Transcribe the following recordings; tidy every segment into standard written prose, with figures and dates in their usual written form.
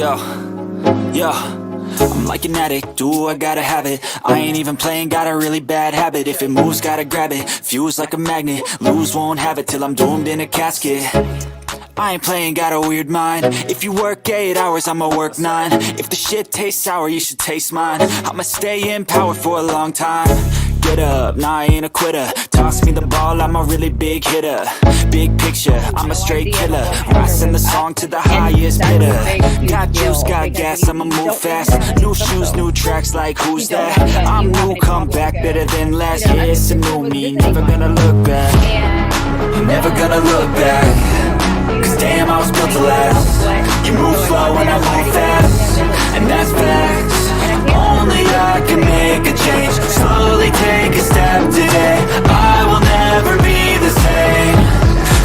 Yeah, I'm like an addict, do I gotta have it. I ain't even playing, got a really bad habit. If it moves, gotta grab it, fuse like a magnet. Lose, won't have it till I'm doomed in a casket. I ain't playing, got a weird mind. If you work 8 hours, I'ma work 9. If the shit tastes sour, you should taste mine. I'ma stay in power for a long time. Get up, nah, I ain't a quitter. Toss me the ball, I'm a really big hitter. Big picture, I'm a straight killer. Rising the song to the highest bidder. Got juice, got gas, I'ma move fast. New shoes, new tracks, like who's that? I'm new, come back, better than last. Yeah, it's a new me, never gonna look back. I'm never gonna look back. Cause damn, I was built to last. You move slow and I move fast, and that's facts. Only I can make a change. Slowly take a step today. I will never be the same,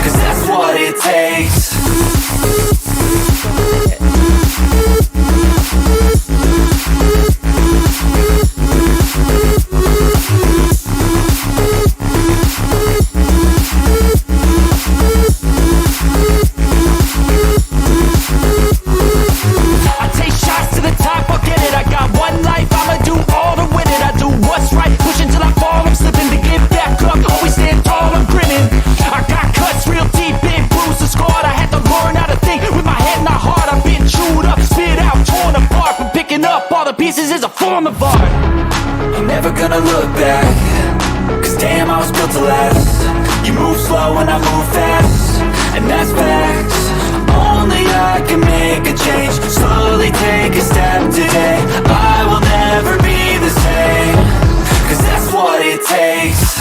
cause that's what it takes. I take shots to the top, I'll get it. I got one life, I'ma do all to win it. I do what's right, push until I fall. I'm slipping to get back up, always stand tall, I'm grinning. I got cuts real deep, big bruises scarred. I had to learn how to think with my head and my heart. I've been chewed up, spit out, torn apart. But picking up all the pieces is a form of art. I'm never gonna look back, cause damn, I was built to last. You move slow and I move fast, and that's facts. Only I can make a change. Slowly take a step today. I will never be the same, cause that's what it takes.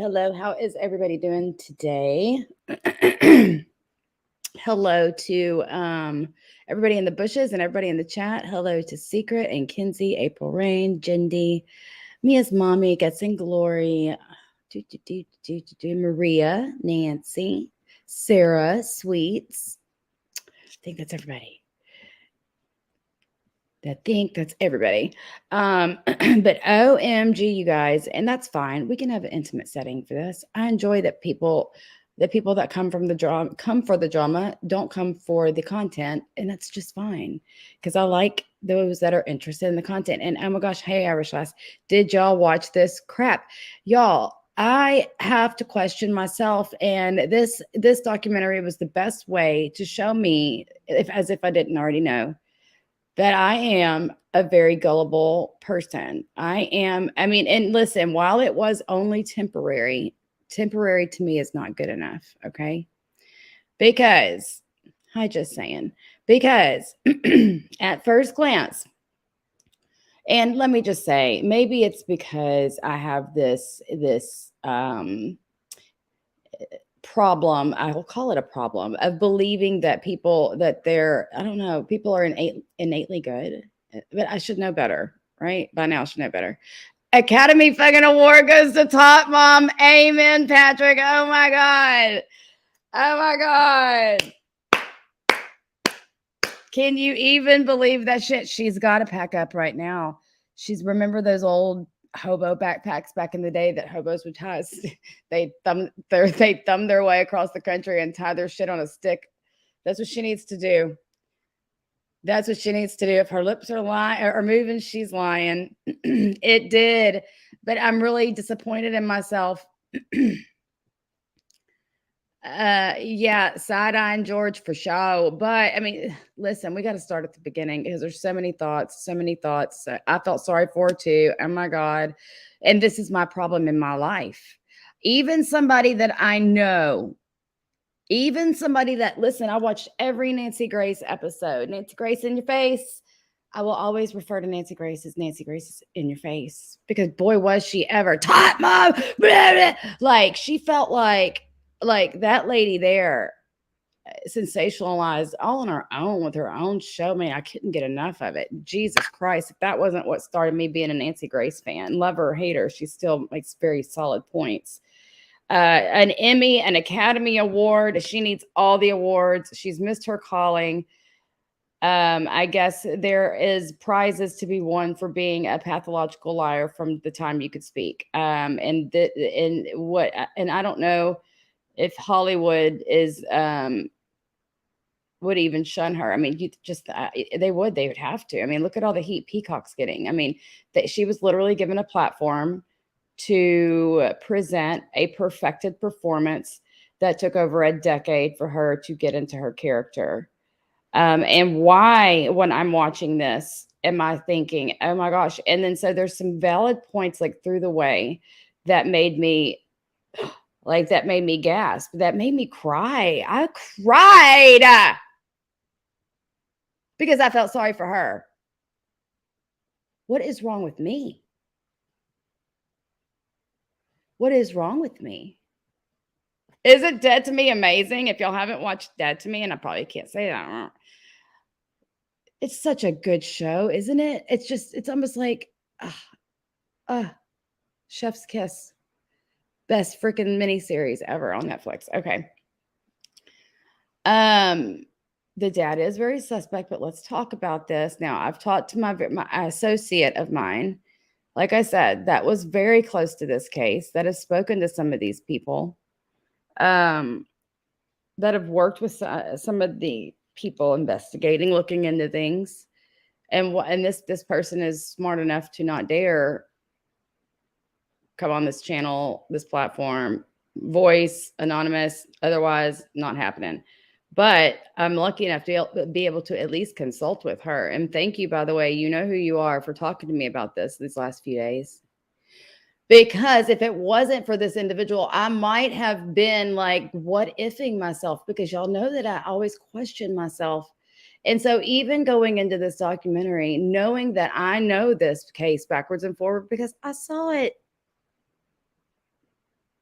Hello. How is everybody doing today? Hello to everybody in the bushes and everybody in the chat. Hello to Secret and Kinsey, April Rain, Jindy, Mia's mommy, Gets in Glory, Maria, Nancy, Sarah, Sweets. I think that's everybody. But OMG, you guys, and that's fine. We can have an intimate setting for this. I enjoy that the people that come for the drama, don't come for the content, and that's just fine. Because I like those that are interested in the content. And oh my gosh, hey Irish Lass, did y'all watch this crap? Y'all, I have to question myself, and this documentary was the best way to show me, as if I didn't already know, that I am a very gullible person. And listen, while it was only temporary to me is not good enough, okay? Because at first glance, and let me just say, maybe it's because I have this problem, I will call it a problem, of believing that people are innately good, but I should know better, right? By now I should know better. Academy fucking award goes to Top Mom. Amen, Patrick. Oh my God. Can you even believe that shit? She's got to pack up right now. Remember those old hobo backpacks back in the day that hobos would tie? They thumb their way across the country and tie their shit on a stick. That's what she needs to do. If her lips are moving, she's lying. It did, but I'm really disappointed in myself. Side-eyeing George for sure. But I mean, listen, we got to start at the beginning because there's so many thoughts. I felt sorry for her too. Oh my God. And this is my problem in my life. Even somebody that I know, listen, I watched every Nancy Grace episode. Nancy Grace in your face. I will always refer to Nancy Grace as Nancy Grace is in your face because boy was she ever top mom. Blah, blah. Like she felt like that lady there sensationalized all on her own with her own show. Man, I couldn't get enough of it. Jesus Christ, if that wasn't what started me being a Nancy Grace fan, love her or hate her, she still makes very solid points. An Emmy, an Academy Award. She needs all the awards. She's missed her calling. I guess there is prizes to be won for being a pathological liar from the time you could speak. And I don't know if Hollywood is would even shun her. I mean, you just they would have to. I mean, look at all the heat Peacock's getting. I mean, that she was literally given a platform to present a perfected performance that took over a decade for her to get into her character. And why, when I'm watching this, am I thinking, oh my gosh? And then so there's some valid points like through the way that made me that made me gasp, that made me cry. I cried because I felt sorry for her. What is wrong with me? What is wrong with me? Isn't Dead to Me amazing? If y'all haven't watched Dead to Me, and I probably can't say that, it's such a good show, isn't it? It's almost like, chef's kiss. Best freaking miniseries ever on Netflix. Okay. The dad is very suspect, but let's talk about this. Now, I've talked to my associate of mine, like I said, that was very close to this case, that has spoken to some of these people, that have worked with some of the people investigating, looking into things. And this person is smart enough to not dare come on this channel, this platform, voice, anonymous, otherwise not happening. But I'm lucky enough to be able to at least consult with her. And thank you, by the way, you know who you are, for talking to me about this these last few days. Because if it wasn't for this individual, I might have been like, what ifing myself? Because y'all know that I always question myself. And so even going into this documentary, knowing that I know this case backwards and forward because I saw it.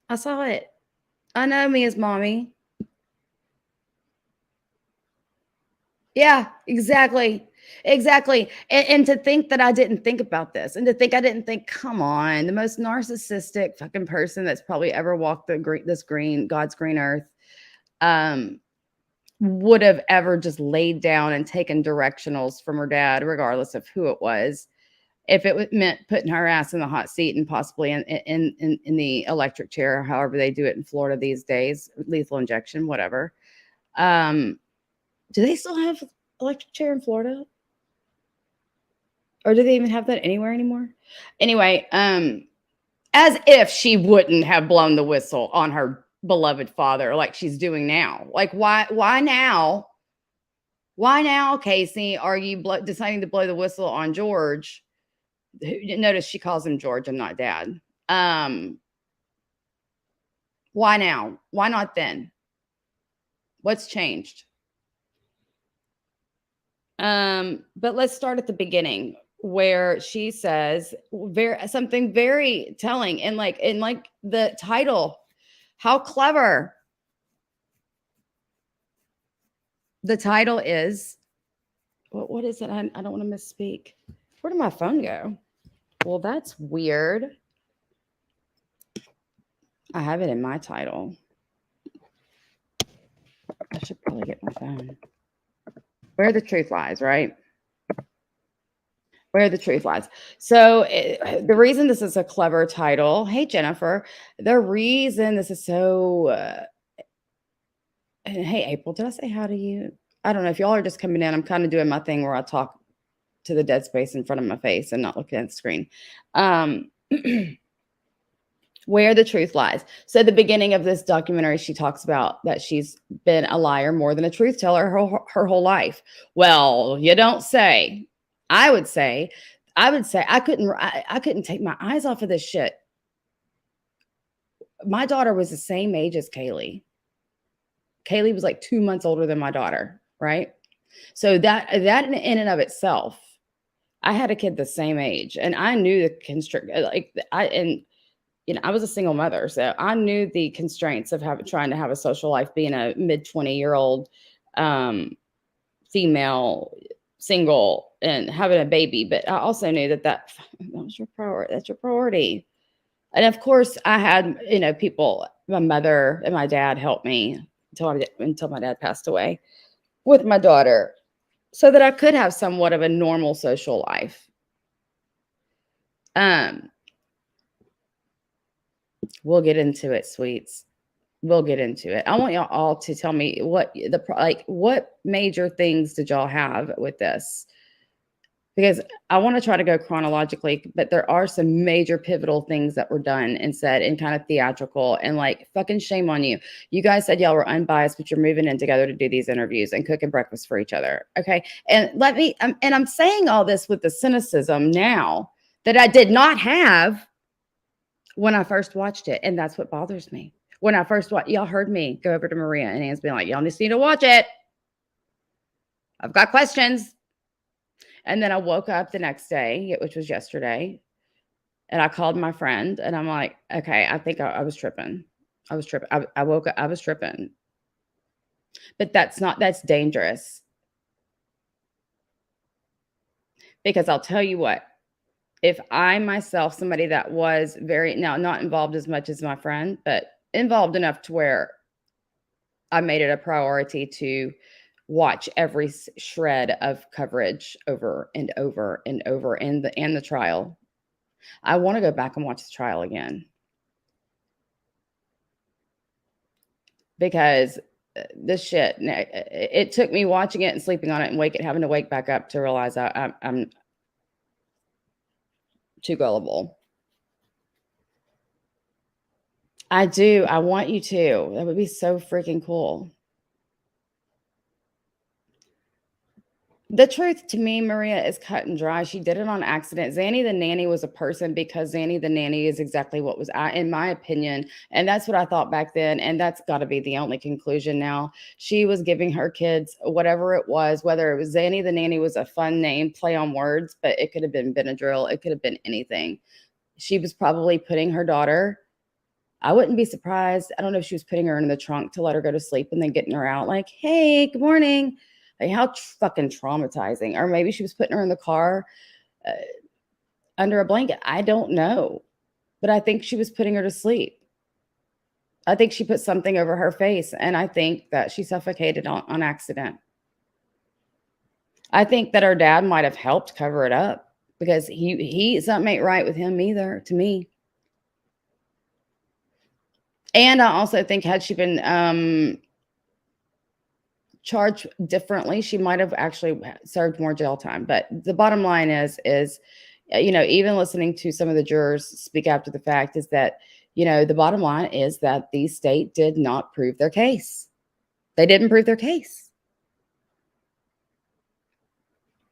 I know me as mommy. Yeah, exactly. Exactly. And to think that I didn't think about this, and to think I didn't think, come on, the most narcissistic fucking person that's probably ever walked God's green earth, would have ever just laid down and taken directionals from her dad, regardless of who it was, if it meant putting her ass in the hot seat and possibly in the electric chair, however they do it in Florida these days, lethal injection, whatever. Do they still have electric chair in Florida? Or do they even have that anywhere anymore? Anyway, as if she wouldn't have blown the whistle on her beloved father like she's doing now. Like, why now? Why now, Casey, are you deciding to blow the whistle on George? Notice she calls him George and not dad. Why now? Why not then? What's changed? But let's start at the beginning, where she says something very telling, and like the title, how clever. The title is, what is it? I don't want to misspeak. Where did my phone go? Well, that's weird. I have it in my title. I should probably get my phone. Where the Truth Lies, right? Where the Truth Lies. So the reason this is a clever title, hey, Jennifer, the reason this is so, hey, April, did I say hi to you? I don't know if y'all are just coming in. I'm kind of doing my thing where I talk to the dead space in front of my face and not looking at the screen. Where the Truth Lies. So the beginning of this documentary, she talks about that she's been a liar more than a truth teller her whole life. Well, you don't say. I would say I couldn't take my eyes off of this shit. My daughter was the same age as Kaylee. Kaylee was like 2 months older than my daughter, right? So that in and of itself I had a kid the same age, and I knew the constrict like I was a single mother, so I knew the constraints of trying to have a social life, being a mid 20-year-old female, single, and having a baby. But I also knew that was your priority. That's your priority. And of course, I had people. My mother and my dad helped me until my dad passed away with my daughter, so that I could have somewhat of a normal social life. We'll get into it, sweets. We'll get into it. I want y'all all to tell me what major things did y'all have with this? Because I want to try to go chronologically, but there are some major pivotal things that were done and said and kind of theatrical, and like, fucking shame on you. You guys said y'all were unbiased, but you're moving in together to do these interviews and cooking breakfast for each other. Okay. And I'm saying all this with the cynicism now that I did not have when I first watched it. And that's what bothers me. When I first watched, y'all heard me go over to Maria and Anne's being like, y'all just need to watch it. I've got questions. And then I woke up the next day, which was yesterday, and I called my friend and I'm like, okay, I think I was tripping. I was tripping. I woke up, I was tripping. But that's dangerous. Because I'll tell you what, if I myself, somebody that was not involved as much as my friend, but involved enough to where I made it a priority to watch every shred of coverage over and over and over, and the trial. I want to go back and watch the trial again, because this shit, it took me watching it and sleeping on it and having to wake back up to realize I'm too gullible. I do. I want you to. That would be so freaking cool. The truth to me, Maria, is cut and dry. She did it on accident. Zanny the nanny was a person because Zanny the nanny is exactly what was, in my opinion. And that's what I thought back then. And that's got to be the only conclusion now. She was giving her kids whatever it was, whether it was Zanny the nanny was a fun name, play on words, but it could have been Benadryl. It could have been anything. She was probably putting her daughter, I wouldn't be surprised. I don't know if she was putting her in the trunk to let her go to sleep and then getting her out like, hey, good morning. Like, how fucking traumatizing. Or maybe she was putting her in the car under a blanket. I don't know. But I think she was putting her to sleep. I think she put something over her face, and I think that she suffocated on accident. I think that her dad might have helped cover it up, because he something ain't right with him either, to me. And I also think had she been charged differently, she might have actually served more jail time. But the bottom line is, even listening to some of the jurors speak after the fact, is that, the bottom line is that the state did not prove their case. They didn't prove their case.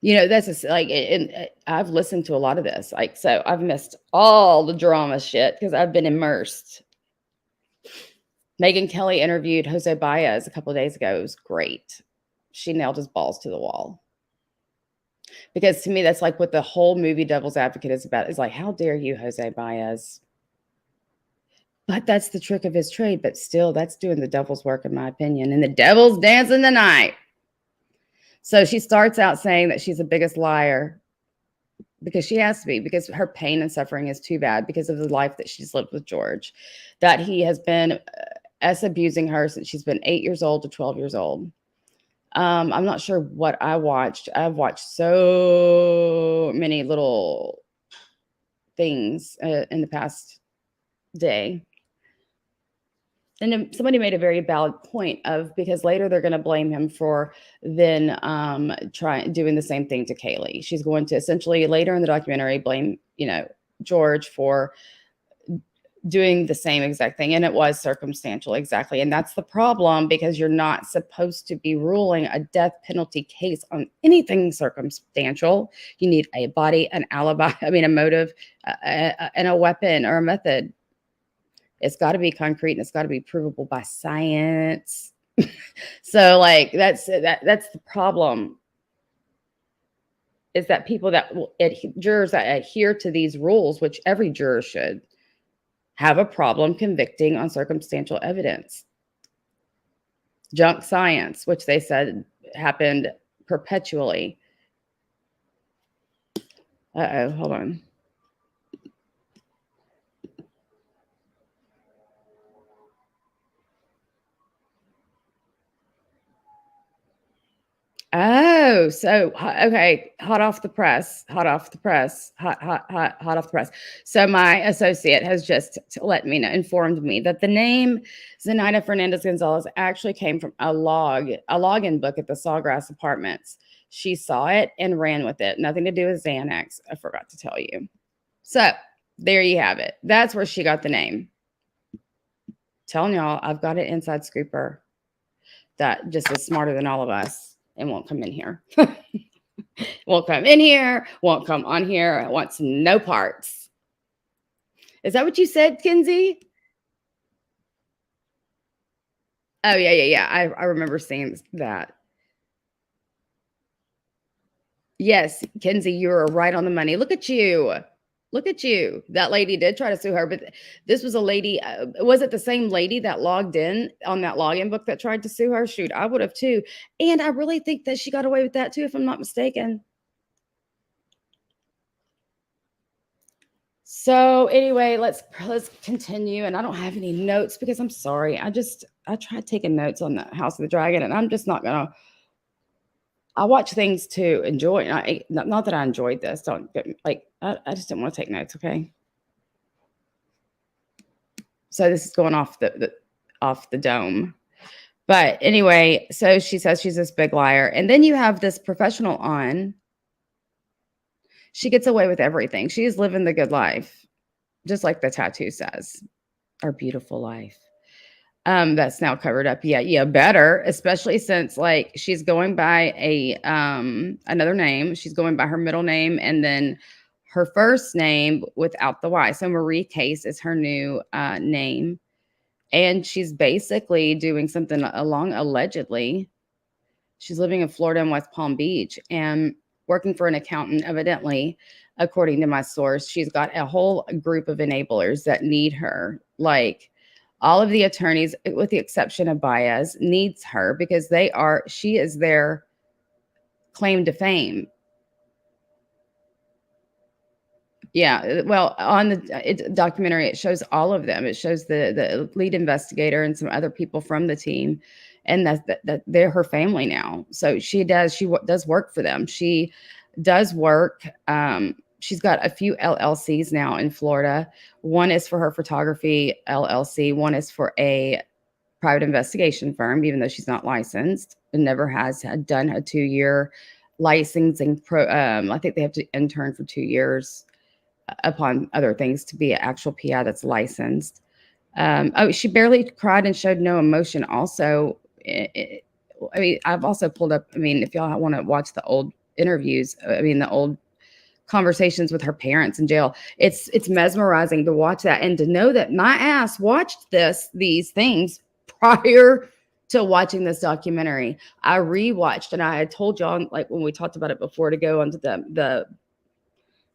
That's and I've listened to a lot of this. So I've missed all the drama shit because I've been immersed. Megyn Kelly interviewed Jose Baez a couple of days ago. It was great. She nailed his balls to the wall. Because to me, that's like what the whole movie Devil's Advocate is about. It's like, how dare you, Jose Baez? But that's the trick of his trade. But still, that's doing the devil's work, in my opinion. And the devil's dancing the night. So she starts out saying that she's the biggest liar, because she has to be, because her pain and suffering is too bad because of the life that she's lived with George, that he has been abusing her since she's been 8 years old to 12 years old. I'm not sure what I watched. I've watched so many little things in the past day. And then somebody made a very valid point because later they're going to blame him for then doing the same thing to Kaylee. She's going to essentially later in the documentary blame, George for doing the same exact thing. And it was circumstantial. Exactly. And that's the problem, because you're not supposed to be ruling a death penalty case on anything circumstantial. You need a body, an alibi, a motive, and a weapon or a method. It's got to be concrete, and it's got to be provable by science. So that's the problem. is that people that jurors that adhere to these rules, which every juror should, have a problem convicting on circumstantial evidence. Junk science, which they said happened perpetually. Uh-oh, hold on. Oh, so okay, hot off the press, hot off the press, hot off the press. So my associate has just let me know, informed me that the name Zenaida Fernandez Gonzalez actually came from a login book at the Sawgrass Apartments. She saw it and ran with it. Nothing to do with Xanax. I forgot to tell you. So there you have it. That's where she got the name. Telling y'all, I've got an inside scooper that just is smarter than all of us and won't come in here. Won't come in here, won't come on here, wants no parts. Is that what you said, Kinsey? Oh, yeah. I remember seeing that. Yes, Kinsey, you were right on the money. Look at you. Look at you. That lady did try to sue her, but this was a lady. Was it the same lady that logged in on that login book that tried to sue her? Shoot, I would have too. And I really think that she got away with that too, if I'm not mistaken. So anyway, let's continue. And I don't have any notes because I'm sorry. I tried taking notes on the House of the Dragon, and I'm just not gonna. I watch things to enjoy. Not that I enjoyed this. Don't get me, like I just didn't want to take notes. Okay. So this is going off the dome. But anyway, so she says she's this big liar, and then you have this professional on. She gets away with everything. She is living the good life, just like the tattoo says, our beautiful life. That's now covered up. Yeah, better, especially since like she's going by a another name. She's going by her middle name and then her first name without the Y. So Marie Case is her new name. And she's basically doing something along allegedly. She's living in Florida and West Palm Beach and working for an accountant, evidently, according to my source. She's got a whole group of enablers that need her. Like all of the attorneys, with the exception of Baez, needs her because she is their claim to fame. Yeah, well, on the documentary, it shows all of them. It shows the lead investigator and some other people from the team, and that they're her family now. So she does work for them. She does work. She's got a few LLCs now in Florida. One is for her photography LLC. One is for a private investigation firm, even though she's not licensed and never has done a 2-year licensing. I think they have to intern for 2 years upon other things to be an actual PI that's licensed. She barely cried and showed no emotion. Also, I've also pulled up. If y'all want to watch the old interviews, the old conversations with her parents in jail, it's mesmerizing to watch that and to know that my ass watched these things prior to watching this documentary. I rewatched, and I had told y'all, like when we talked about it before, to go onto the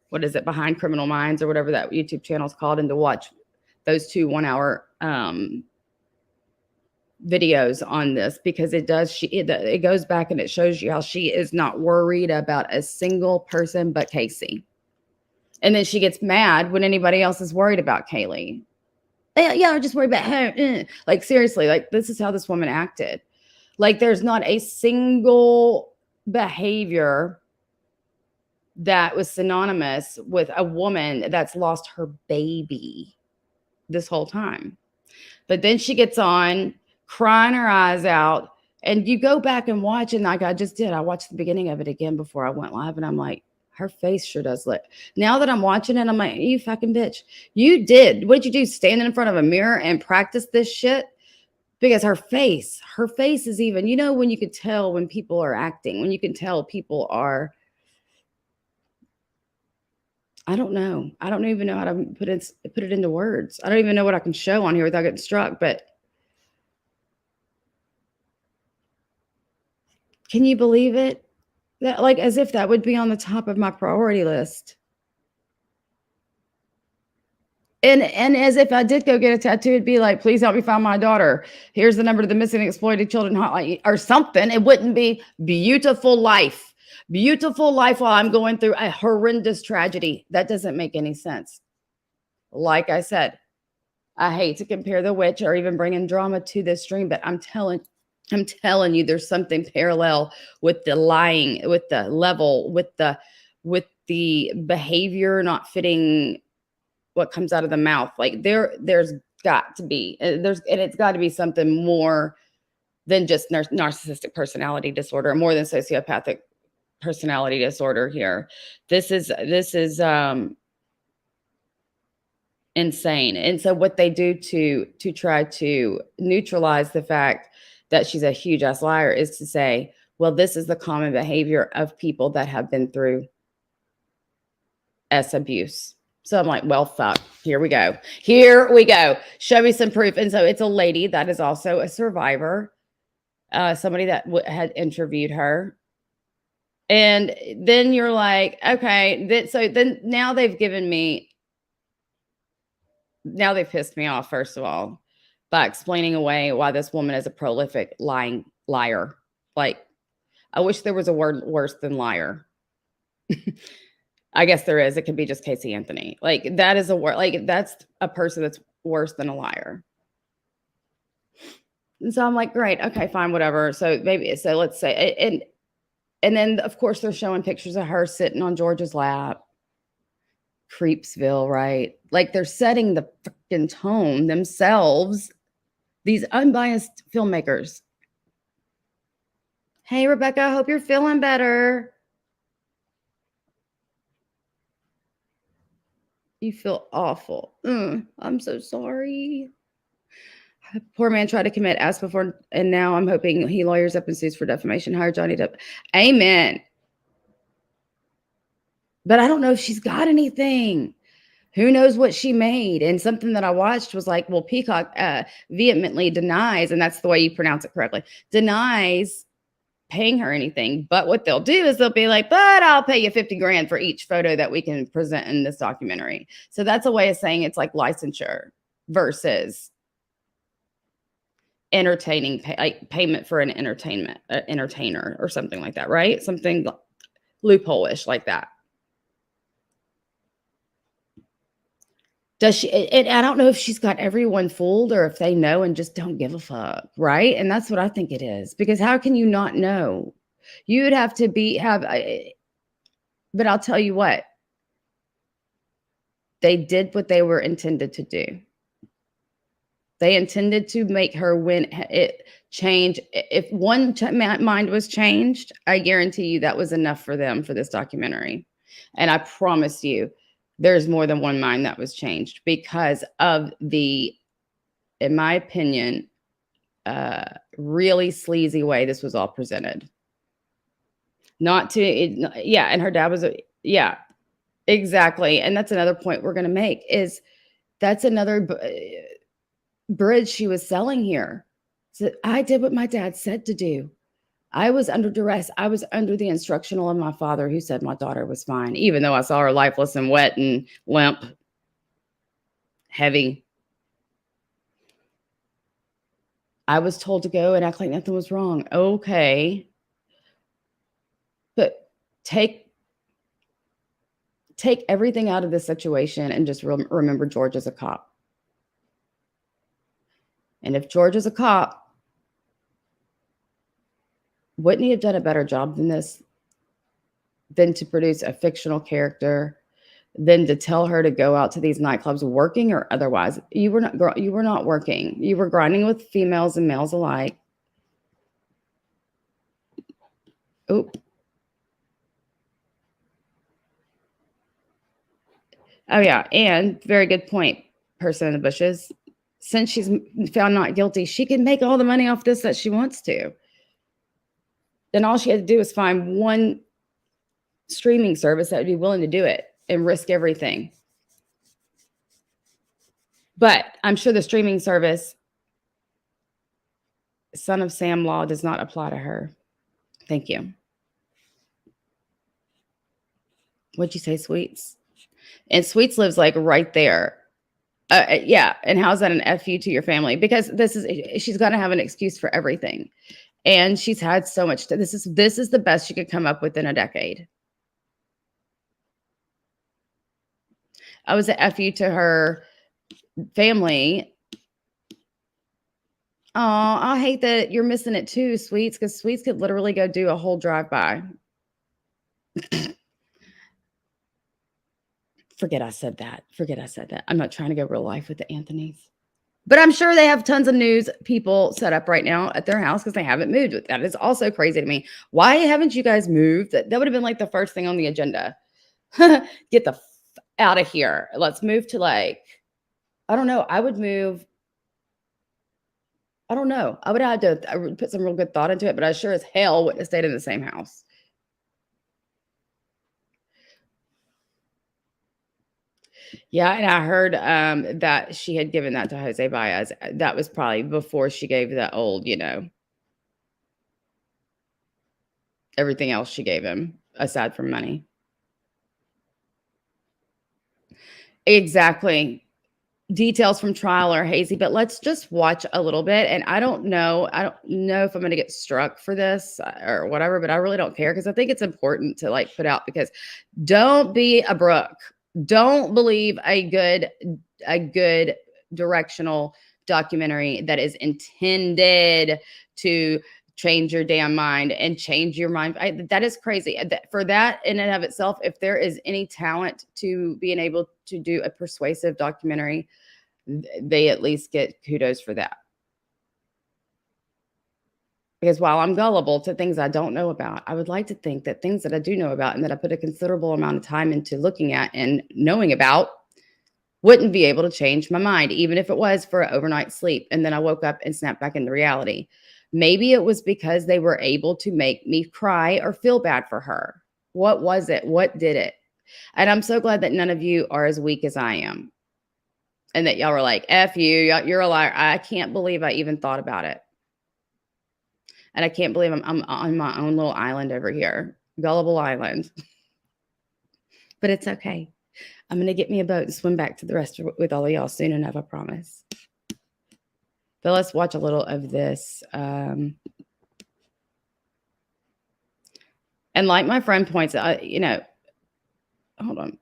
what is it, Behind Criminal Minds or whatever that YouTube channel is called, and to watch those 2 1-hour videos on this, because it goes back and it shows you how she is not worried about a single person but Casey. And then she gets mad when anybody else is worried about Kaylee. Yeah, I'm just worried about her. Like, seriously, like, this is how this woman acted. Like, there's not a single behavior that was synonymous with a woman that's lost her baby this whole time. But then she gets on crying her eyes out, and you go back and watch, and like I just did, I watched the beginning of it again before I went live, and I'm like, her face sure does lit. Now that I'm watching it, I'm like, you fucking bitch. You did. What did you do? Stand in front of a mirror and practice this shit? Because her face is even, when you could tell when people are acting, when you can tell people are, I don't know. I don't even know how to put it into words. I don't even know what I can show on here without getting struck, but can you believe it? That, like, as if that would be on the top of my priority list. And as if I did go get a tattoo, it'd be like, please help me find my daughter. Here's the number to the missing exploited children hotline or something. It wouldn't be beautiful life. Beautiful life while I'm going through a horrendous tragedy. That doesn't make any sense. Like I said, I hate to compare The Witch or even bringing drama to this stream, but I'm telling you, there's something parallel with the lying, with the level, with the behavior not fitting what comes out of the mouth. Like there's got to be and it's got to be something more than just narcissistic personality disorder, more than sociopathic personality disorder here. This is insane. And so what they do to try to neutralize the fact that she's a huge ass liar is to say, well, this is the common behavior of people that have been through S abuse. So I'm like, well, fuck, here we go. Here we go. Show me some proof. And so it's a lady that is also a survivor, somebody that had interviewed her. And then you're like, okay, so then now they've pissed me off, first of all, by explaining away why this woman is a prolific liar. Like, I wish there was a word worse than liar. I guess there is. It could be just Casey Anthony. Like, that is a word. Like, that's a person that's worse than a liar. And so I'm like, great, okay, fine, whatever. So let's say, and then of course they're showing pictures of her sitting on George's lap. Creepsville, right? Like, they're setting the freaking tone themselves. These unbiased filmmakers. Hey, Rebecca, I hope you're feeling better. You feel awful. I'm so sorry. Poor man tried to commit asked before, and now I'm hoping he lawyers up and sues for defamation. Hire Johnny Depp. Amen. But I don't know if she's got anything. Who knows what she made? And something that I watched was like, well, Peacock vehemently denies, and that's the way you pronounce it correctly, denies paying her anything. But what they'll do is they'll be like, but I'll pay you 50 grand for each photo that we can present in this documentary. So that's a way of saying it's like licensure versus payment for an entertainer or something like that, right? Something loophole-ish like that. Does she? And I don't know if she's got everyone fooled or if they know and just don't give a fuck, right? And that's what I think it is. Because how can you not know? You would have to but I'll tell you what. They did what they were intended to do. They intended to make her change. If one mind was changed, I guarantee you that was enough for them for this documentary. And I promise you, there's more than one mind that was changed because of the, in my opinion, really sleazy way this was all presented. And her dad was exactly. And that's another point we're going to make is that's another bridge she was selling here. So I did what my dad said to do. I was under duress. I was under the instructional of my father who said my daughter was fine, even though I saw her lifeless and wet and limp, heavy. I was told to go and act like nothing was wrong. Okay. But take everything out of this situation and just remember George is a cop. And if George is a cop, wouldn't he have done a better job than this? Than to produce a fictional character, than to tell her to go out to these nightclubs working or otherwise? You were not working. You were grinding with females and males alike. Oh. Oh yeah, and very good point, person in the bushes. Since she's found not guilty, she can make all the money off this that she wants to. Then all she had to do is find one streaming service that would be willing to do it and risk everything. But I'm sure the streaming service, Son of Sam law, does not apply to her. Thank you. What'd you say, Sweets? And Sweets lives like right there. Yeah. And how's that an FU to your family? Because she's got to have an excuse for everything. And she's had so much. This is the best she could come up with in a decade. I was a FU to her family. Oh, I hate that you're missing it too, Sweets, because Sweets could literally go do a whole drive-by. Forget I said that. I'm not trying to go real life with the Anthonys. But I'm sure they have tons of news people set up right now at their house because they haven't moved. That is also crazy to me. Why haven't you guys moved? That would have been like the first thing on the agenda. Get the out of here. Let's move to like, I don't know. I would move. I don't know. I would have to put some real good thought into it, but I sure as hell wouldn't have stayed in the same house. Yeah, and I heard that she had given that to Jose Baez. That was probably before she gave the old, everything else she gave him aside from money. Exactly. Details from trial are hazy, but let's just watch a little bit. And I don't know if I'm going to get struck for this or whatever, but I really don't care because I think it's important to like put out because don't be a Brooke. Don't believe a good directional documentary that is intended to change your damn mind and change your mind. That is crazy. For that in and of itself, if there is any talent to being able to do a persuasive documentary, they at least get kudos for that. Because while I'm gullible to things I don't know about, I would like to think that things that I do know about and that I put a considerable amount of time into looking at and knowing about wouldn't be able to change my mind, even if it was for an overnight sleep. And then I woke up and snapped back into reality. Maybe it was because they were able to make me cry or feel bad for her. What was it? What did it? And I'm so glad that none of you are as weak as I am. And that y'all were like, F you, you're a liar. I can't believe I even thought about it. And I can't believe I'm on my own little island over here, Gullible Island. But it's okay. I'm going to get me a boat and swim back to the rest with all of y'all soon enough, I promise. But let's watch a little of this. And like my friend points out, hold on.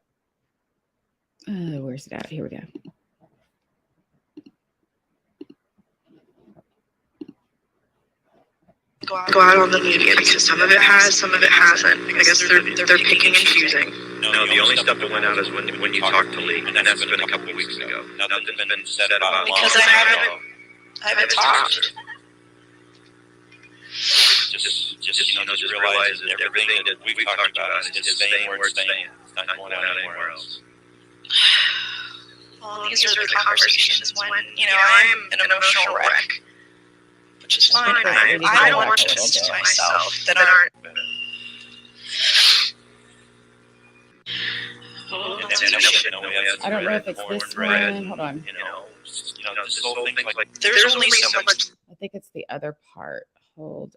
Where's it at? Here we go. Go out on the media because some of it has, some of it hasn't. I guess they're picking and choosing. No, the only stuff that went out is when you talked to Lee, and that's been a couple of weeks ago. Nothing's been said about because I haven't talked. Just realize that everything that we've talked about is just staying where it's staying. It's not going out anywhere else. Well, these are the conversations when I'm an emotional wreck. Which is fine. I don't want this to myself that aren't. I don't know if it's this one. Hold on. Just little things like There's only so much. I think it's the other part. Hold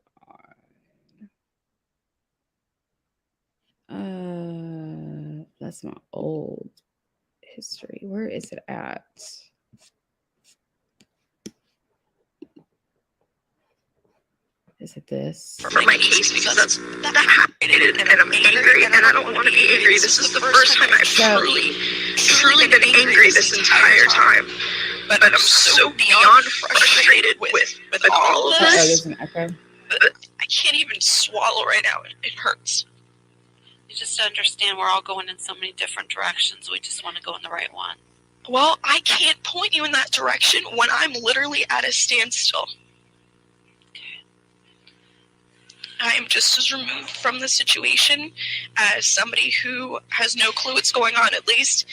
on. That's my old history. Where is it at? Is it this? For my case, because that happened, and I'm angry, and I don't want to be angry. This is the first time I've truly been angry this entire time. But I'm so beyond frustrated with all of this. Oh, there's an echo. I can't even swallow right now. It hurts. You just understand we're all going in so many different directions. We just want to go in the right one. Well, I can't point you in that direction when I'm literally at a standstill. I am just as removed from the situation as somebody who has no clue what's going on. At least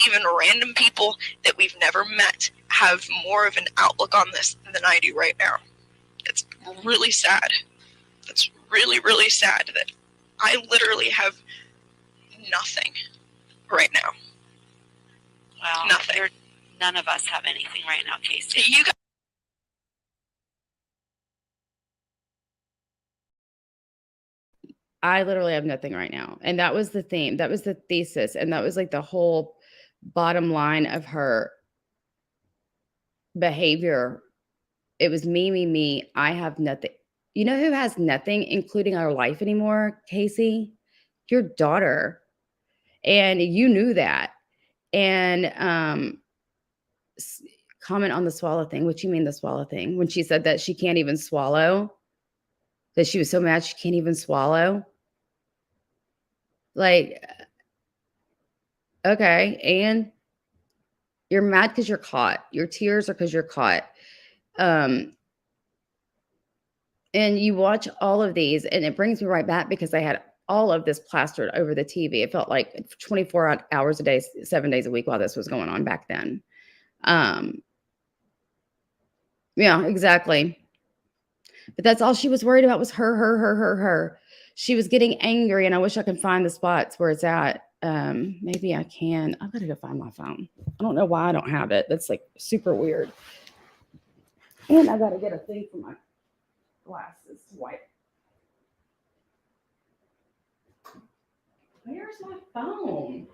even random people that we've never met have more of an outlook on this than I do right now. It's really sad. It's really, really sad that I literally have nothing right now. Well, nothing. None of us have anything right now, Casey. You guys I literally have nothing right now. And that was the theme. That was the thesis. And that was like the whole bottom line of her behavior. It was me, me, me. I have nothing. You know who has nothing, including our life anymore, Casey? Your daughter. And you knew that. And comment on the swallow thing. What you mean the swallow thing? When she said that she can't even swallow, that she was so mad she can't even swallow. Like, okay, and you're mad because you're caught. Your tears are because you're caught. And you watch all of these, and it brings me right back because I had all of this plastered over the TV. It felt like 24 hours a day, 7 days a week while this was going on back then. Yeah, exactly. But that's all she was worried about was her. She was getting angry, and I wish I could find the spots where it's at. Maybe I can. I gotta go find my phone. I don't know why I don't have it. That's like super weird. And I gotta get a thing for my glasses to wipe. Where's my phone?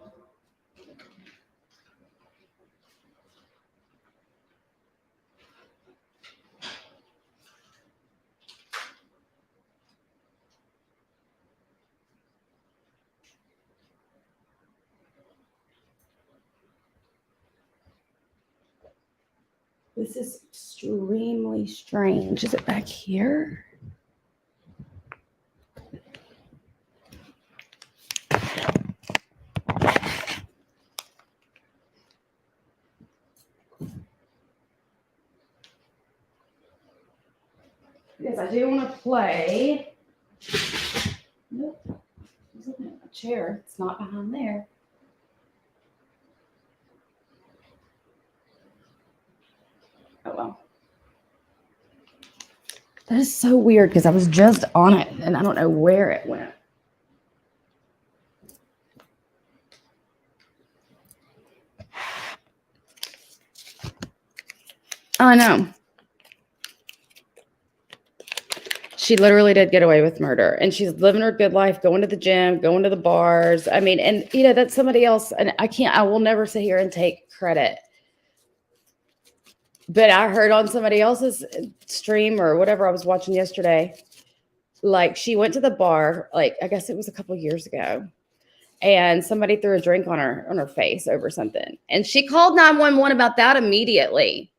This is extremely strange. Is it back here? Because I do want to play. Nope. I was looking at my chair. It's not behind there. Oh, well. That is so weird because I was just on it and I don't know where it went. I know. She literally did get away with murder, and she's living her good life, going to the gym, going to the bars. I mean, and you know, that's somebody else. And I will never sit here and take credit. But I heard on somebody else's stream or whatever I was watching yesterday, like she went to the bar, like I guess it was a couple years ago, and somebody threw a drink on her face over something. And she called 911 about that immediately.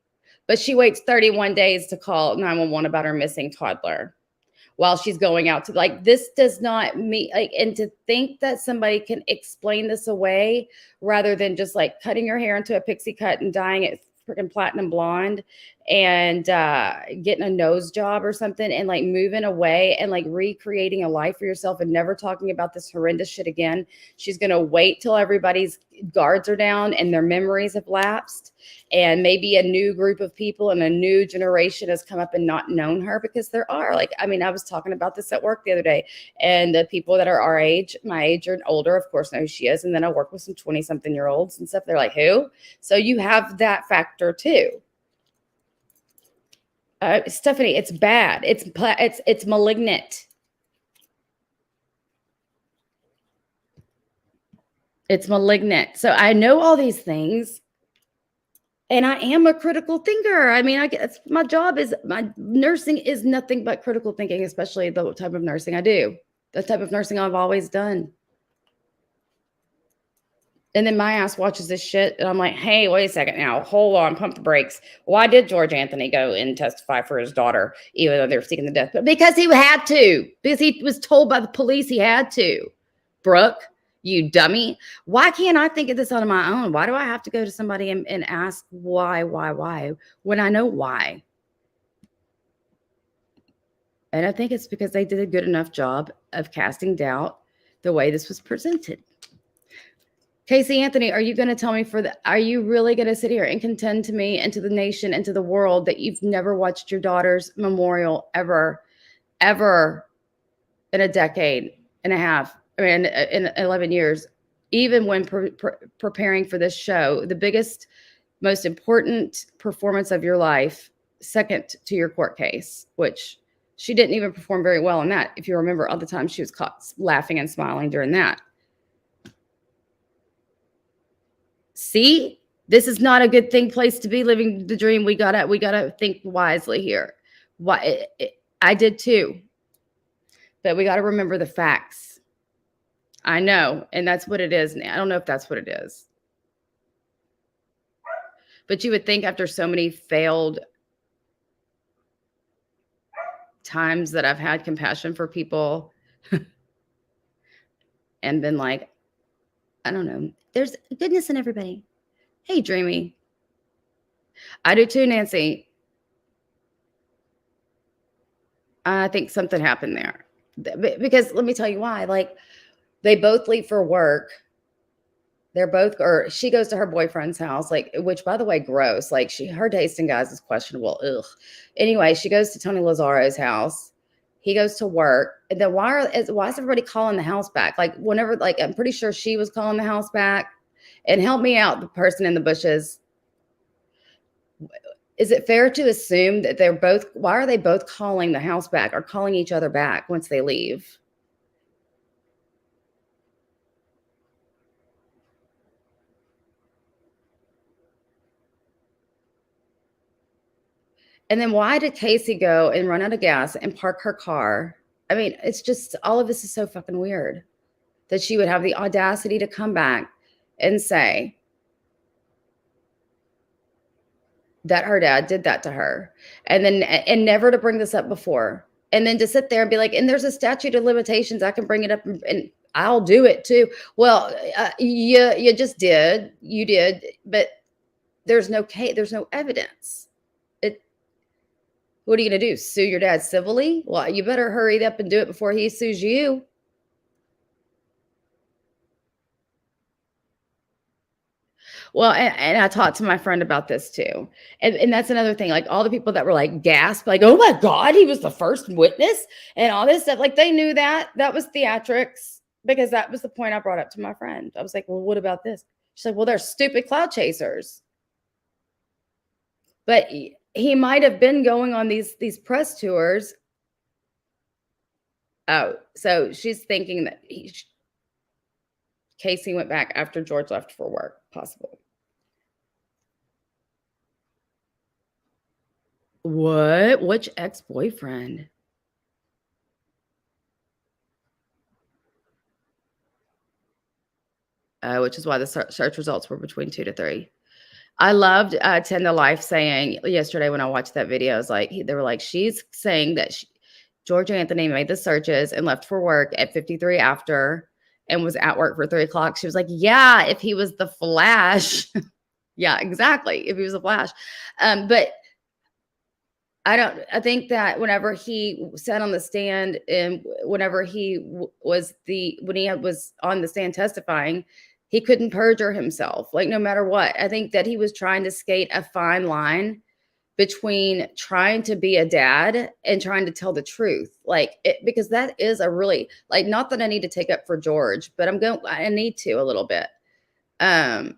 But she waits 31 days to call 911 about her missing toddler while she's going out to, like, this does not mean, like, and to think that somebody can explain this away rather than just like cutting your hair into a pixie cut and dyeing it freaking platinum blonde and getting a nose job or something and like moving away and like recreating a life for yourself and never talking about this horrendous shit again. She's going to wait till everybody's guards are down and their memories have lapsed. And maybe a new group of people and a new generation has come up and not known her, because there are, like, I mean, I was talking about this at work the other day, and the people that are our age, my age or older, of course, know who she is. And then I work with some 20-something-year-olds and stuff. They're like, who? So you have that factor too. Stephanie, it's bad. It's malignant. It's malignant. So I know all these things. And I am a critical thinker. I mean, my job is, my nursing is nothing but critical thinking, especially the type of nursing I do, the type of nursing I've always done. And then my ass watches this shit, and I'm like, hey, wait a second now. Hold on, pump the brakes. Why did George Anthony go and testify for his daughter, even though they were seeking the death? But because he had to. Because he was told by the police he had to. Brooke, you dummy. Why can't I think of this on my own? Why do I have to go to somebody and ask why, when I know why? And I think it's because they did a good enough job of casting doubt the way this was presented. Casey Anthony, are you going to tell me are you really going to sit here and contend to me and to the nation and to the world that you've never watched your daughter's memorial ever in a decade and a half? I mean, in 11 years, even when preparing for this show, the biggest, most important performance of your life, second to your court case, which She didn't even perform very well in that. If you remember, all the time she was caught laughing and smiling during that. See, this is not a good place to be living the dream. We gotta think wisely here. Why I did too, but we got to remember the facts. I know, and that's what it is. I don't know if that's what it is, but you would think after so many failed times that I've had compassion for people and been like, I don't know, there's goodness in everybody. Hey, Dreamy. I do too, Nancy. I think something happened there. Because let me tell you why. Like, they both leave for work. They're both, or she goes to her boyfriend's house, like, which, by the way, gross. Like, her taste in guys is questionable. Ugh. Anyway, she goes to Tony Lazzaro's house. He goes to work. And then why is everybody calling the house back? Like, whenever, like, I'm pretty sure she was calling the house back. And help me out, the person in the bushes. Is it fair to assume that they're both, why are they both calling the house back or calling each other back once they leave? And then why did Casey go and run out of gas and park her car? I mean, it's just, all of this is so fucking weird that she would have the audacity to come back and say that her dad did that to her, and then, and never to bring this up before. And then to sit there and be like, and there's a statute of limitations. I can bring it up and I'll do it too. Well, you just did, you did, but there's no evidence. What are you going to do? Sue your dad civilly? Well, you better hurry up and do it before he sues you. Well, and I talked to my friend about this too. And that's another thing. Like, all the people that were like gasped, like, oh my God, he was the first witness and all this stuff. Like, they knew that was theatrics, because that was the point I brought up to my friend. I was like, well, what about this? She's like, well, they're stupid cloud chasers. But he might have been going on these press tours. Oh, so she's thinking that Casey went back after George left for work. Possible. What? Which ex-boyfriend? Which is why the search results were between 2 to 3. I loved 10 to Life saying yesterday when I watched that video, I was like, they were like, she's saying that George Anthony made the searches and left for work at 53 after and was at work for 3 o'clock. She was like, yeah, if he was the Flash. Yeah, exactly. If he was a Flash. But I think that whenever he sat on the stand and whenever he was on the stand testifying, he couldn't perjure himself, like, no matter what. I think that he was trying to skate a fine line between trying to be a dad and trying to tell the truth. Like, because that is a really, like, not that I need to take up for George, but I need to a little bit. Oh,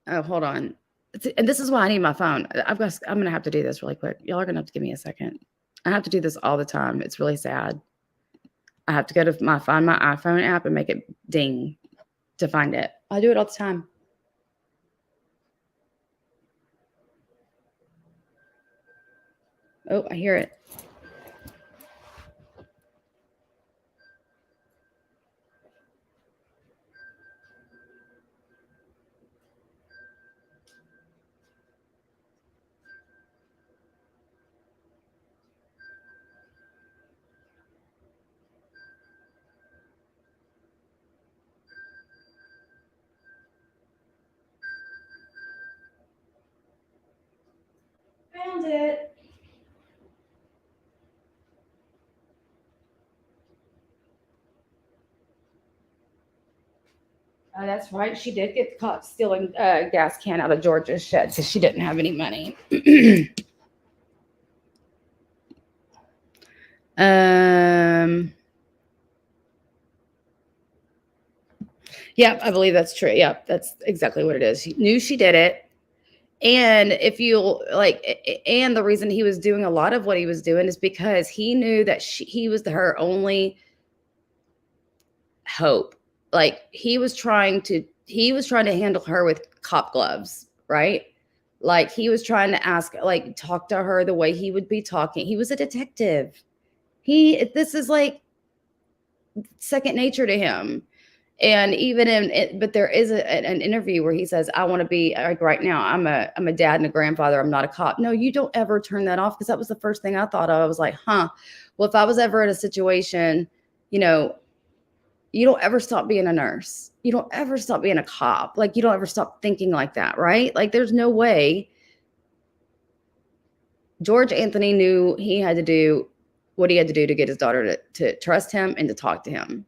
hold on. And this is why I need my phone. I'm going to have to do this really quick. Y'all are going to have to give me a second. I have to do this all the time. It's really sad. I have to go to find my iPhone app and make it ding to find it. I do it all the time. Oh, I hear it. Found it. Oh, that's right. She did get caught stealing a gas can out of George's shed because she didn't have any money. Yeah, I believe that's true. Yeah, that's exactly what it is. She knew she did it. And if you like, and the reason he was doing a lot of what he was doing is because he knew that he was her only hope. Like he was trying to handle her with cop gloves, right? Like he was trying to talk to her the way he would be talking. He was a detective. This is like second nature to him. And even but there is an interview where he says, I want to be like right now, I'm a dad and a grandfather. I'm not a cop. No, you don't ever turn that off. Cause that was the first thing I thought of. I was like, well, if I was ever in a situation, you don't ever stop being a nurse. You don't ever stop being a cop. Like you don't ever stop thinking like that. Right. Like there's no way. George Anthony knew he had to do what he had to do to get his daughter to trust him and to talk to him.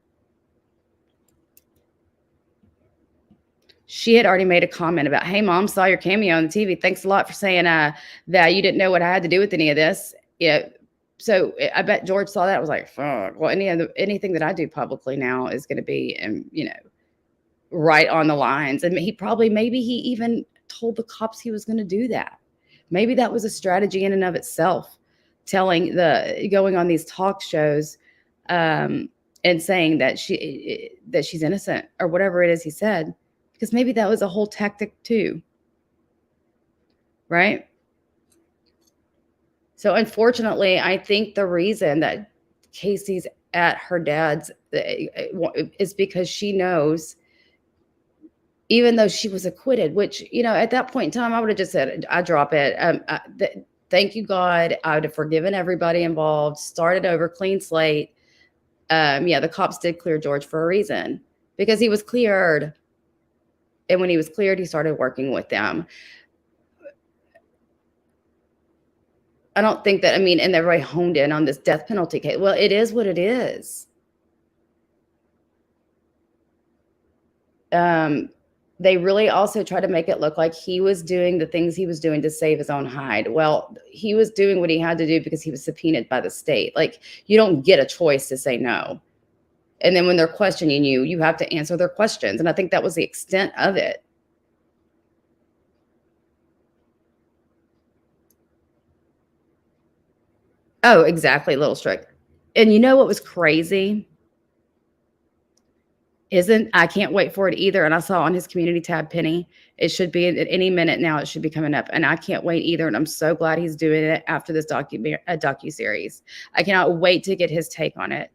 She had already made a comment about, hey, Mom, saw your cameo on the TV. Thanks a lot for saying that you didn't know what I had to do with any of this. Yeah. So I bet George saw that. I was like, fuck. Well, anything that I do publicly now is going to be, right on the lines. And maybe he even told the cops he was going to do that. Maybe that was a strategy in and of itself, going on these talk shows and saying that she's innocent or whatever it is he said. Because maybe that was a whole tactic too, right? So unfortunately, I think the reason that Casey's at her dad's is because she knows, even though she was acquitted, which, at that point in time, I would have just said, I drop it. Thank you, God. I would have forgiven everybody involved, started over, clean slate. The cops did clear George for a reason, because he was cleared. And when he was cleared, he started working with them. I don't think that, and everybody honed in on this death penalty case. Well, it is what it is. They really also try to make it look like he was doing the things he was doing to save his own hide. Well, he was doing what he had to do because he was subpoenaed by the state. Like, you don't get a choice to say no. And then when they're questioning you, you have to answer their questions. And I think that was the extent of it. Oh, exactly, Little Strick. And you know what was crazy? I can't wait for it either. And I saw on his community tab, Penny, it should be at any minute now. It should be coming up. And I can't wait either. And I'm so glad he's doing it after this docuseries. I cannot wait to get his take on it.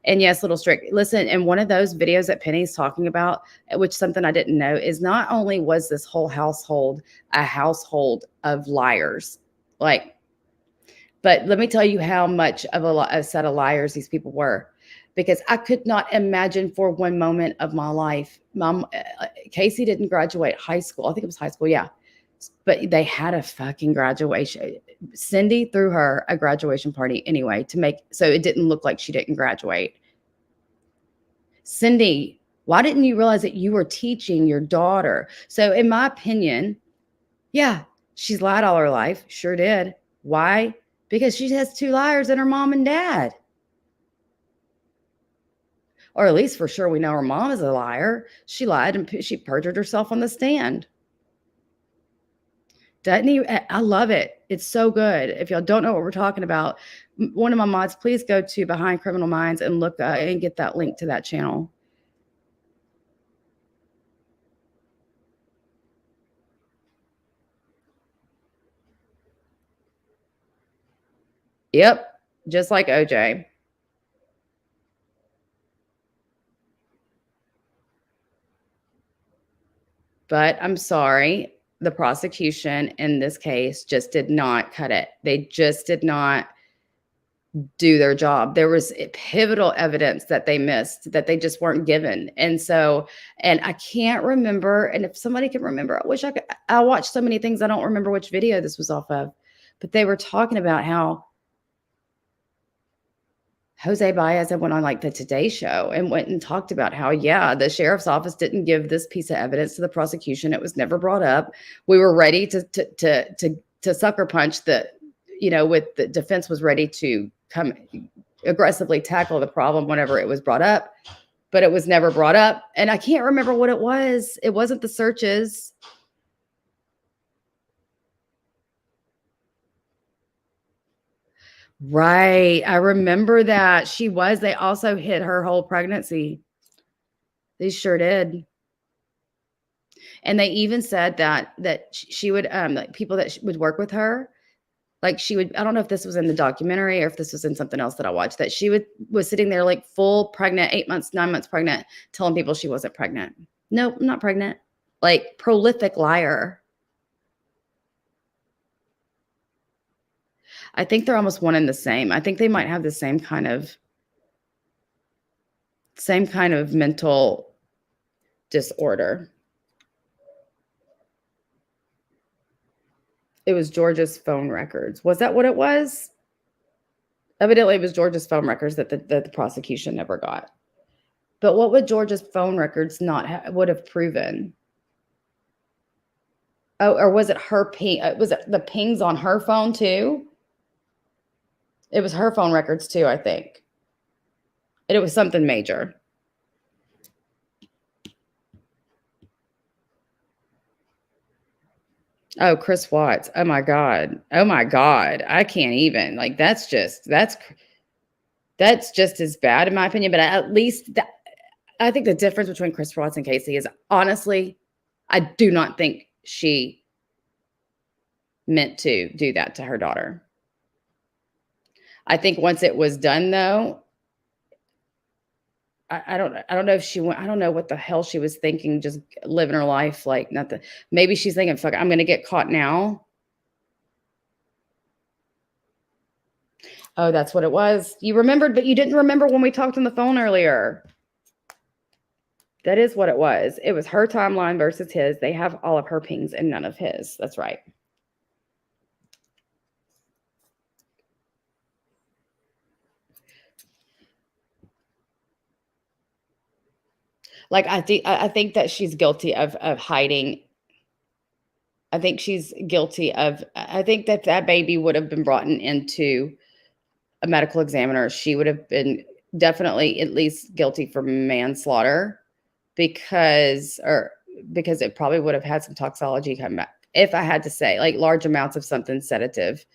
And yes, Little Strick, listen, and one of those videos that Penny's talking about, which something I didn't know, is not only was this whole household a household of liars, but let me tell you how much of a set of liars these people were, because I could not imagine for one moment of my life. Casey didn't graduate high school. I think it was high school. Yeah. But they had a fucking graduation. Cindy threw her a graduation party anyway so it didn't look like she didn't graduate. Cindy, why didn't you realize that you were teaching your daughter? So in my opinion, yeah, she's lied all her life. Sure did. Why? Because she has two liars in her mom and dad. Or at least for sure we know her mom is a liar. She lied and she perjured herself on the stand. Doesn't he? I love it. It's so good. If y'all don't know what we're talking about, one of my mods, please go to Behind Criminal Minds and look and get that link to that channel. Yep, just like OJ. But I'm sorry, the prosecution in this case just did not cut it. They just did not do their job. There was pivotal evidence that they missed, that they just weren't given. And I can't remember. And if somebody can remember, I wish I could. I watched so many things, I don't remember which video this was off of, but they were talking about how Jose Baez had went on like the Today Show and went and talked about how, yeah, the sheriff's office didn't give this piece of evidence to the prosecution. It was never brought up. We were ready to sucker punch with the defense was ready to come aggressively tackle the problem whenever it was brought up, but it was never brought up. And I can't remember what it was. It wasn't the searches. Right. I remember that. They also hid her whole pregnancy. They sure did. And they even said that she would, like people that would work with her, like she would, I don't know if this was in the documentary or if this was in something else that I watched, that she was sitting there like full pregnant, 8 months, 9 months pregnant, telling people she wasn't pregnant. Nope, I'm not pregnant. Like prolific liar. I think they're almost one and the same. I think they might have the same kind of mental disorder. It was George's phone records. Was that what it was? Evidently, it was George's phone records that the prosecution never got. But what would George's phone records not would have proven? Oh, or was it her ping? Was it the pings on her phone too? It was her phone records too, I think. And it was something major. Oh, Chris Watts. Oh my God. Oh my God. I can't even. Like that's just as bad in my opinion. But at least I think the difference between Chris Watts and Casey is honestly, I do not think she meant to do that to her daughter. I think once it was done though, I don't know if she went, I don't know what the hell she was thinking, just living her life like nothing. Maybe she's thinking, fuck, I'm gonna get caught now. Oh, that's what it was. You remembered, but you didn't remember when we talked on the phone earlier. That is what it was. It was her timeline versus his. They have all of her pings and none of his. That's right. Like I think that she's guilty of hiding. I think she's guilty of. I think that baby would have been brought into a medical examiner. She would have been definitely at least guilty for manslaughter because it probably would have had some toxology come back. If I had to say, like large amounts of something sedative.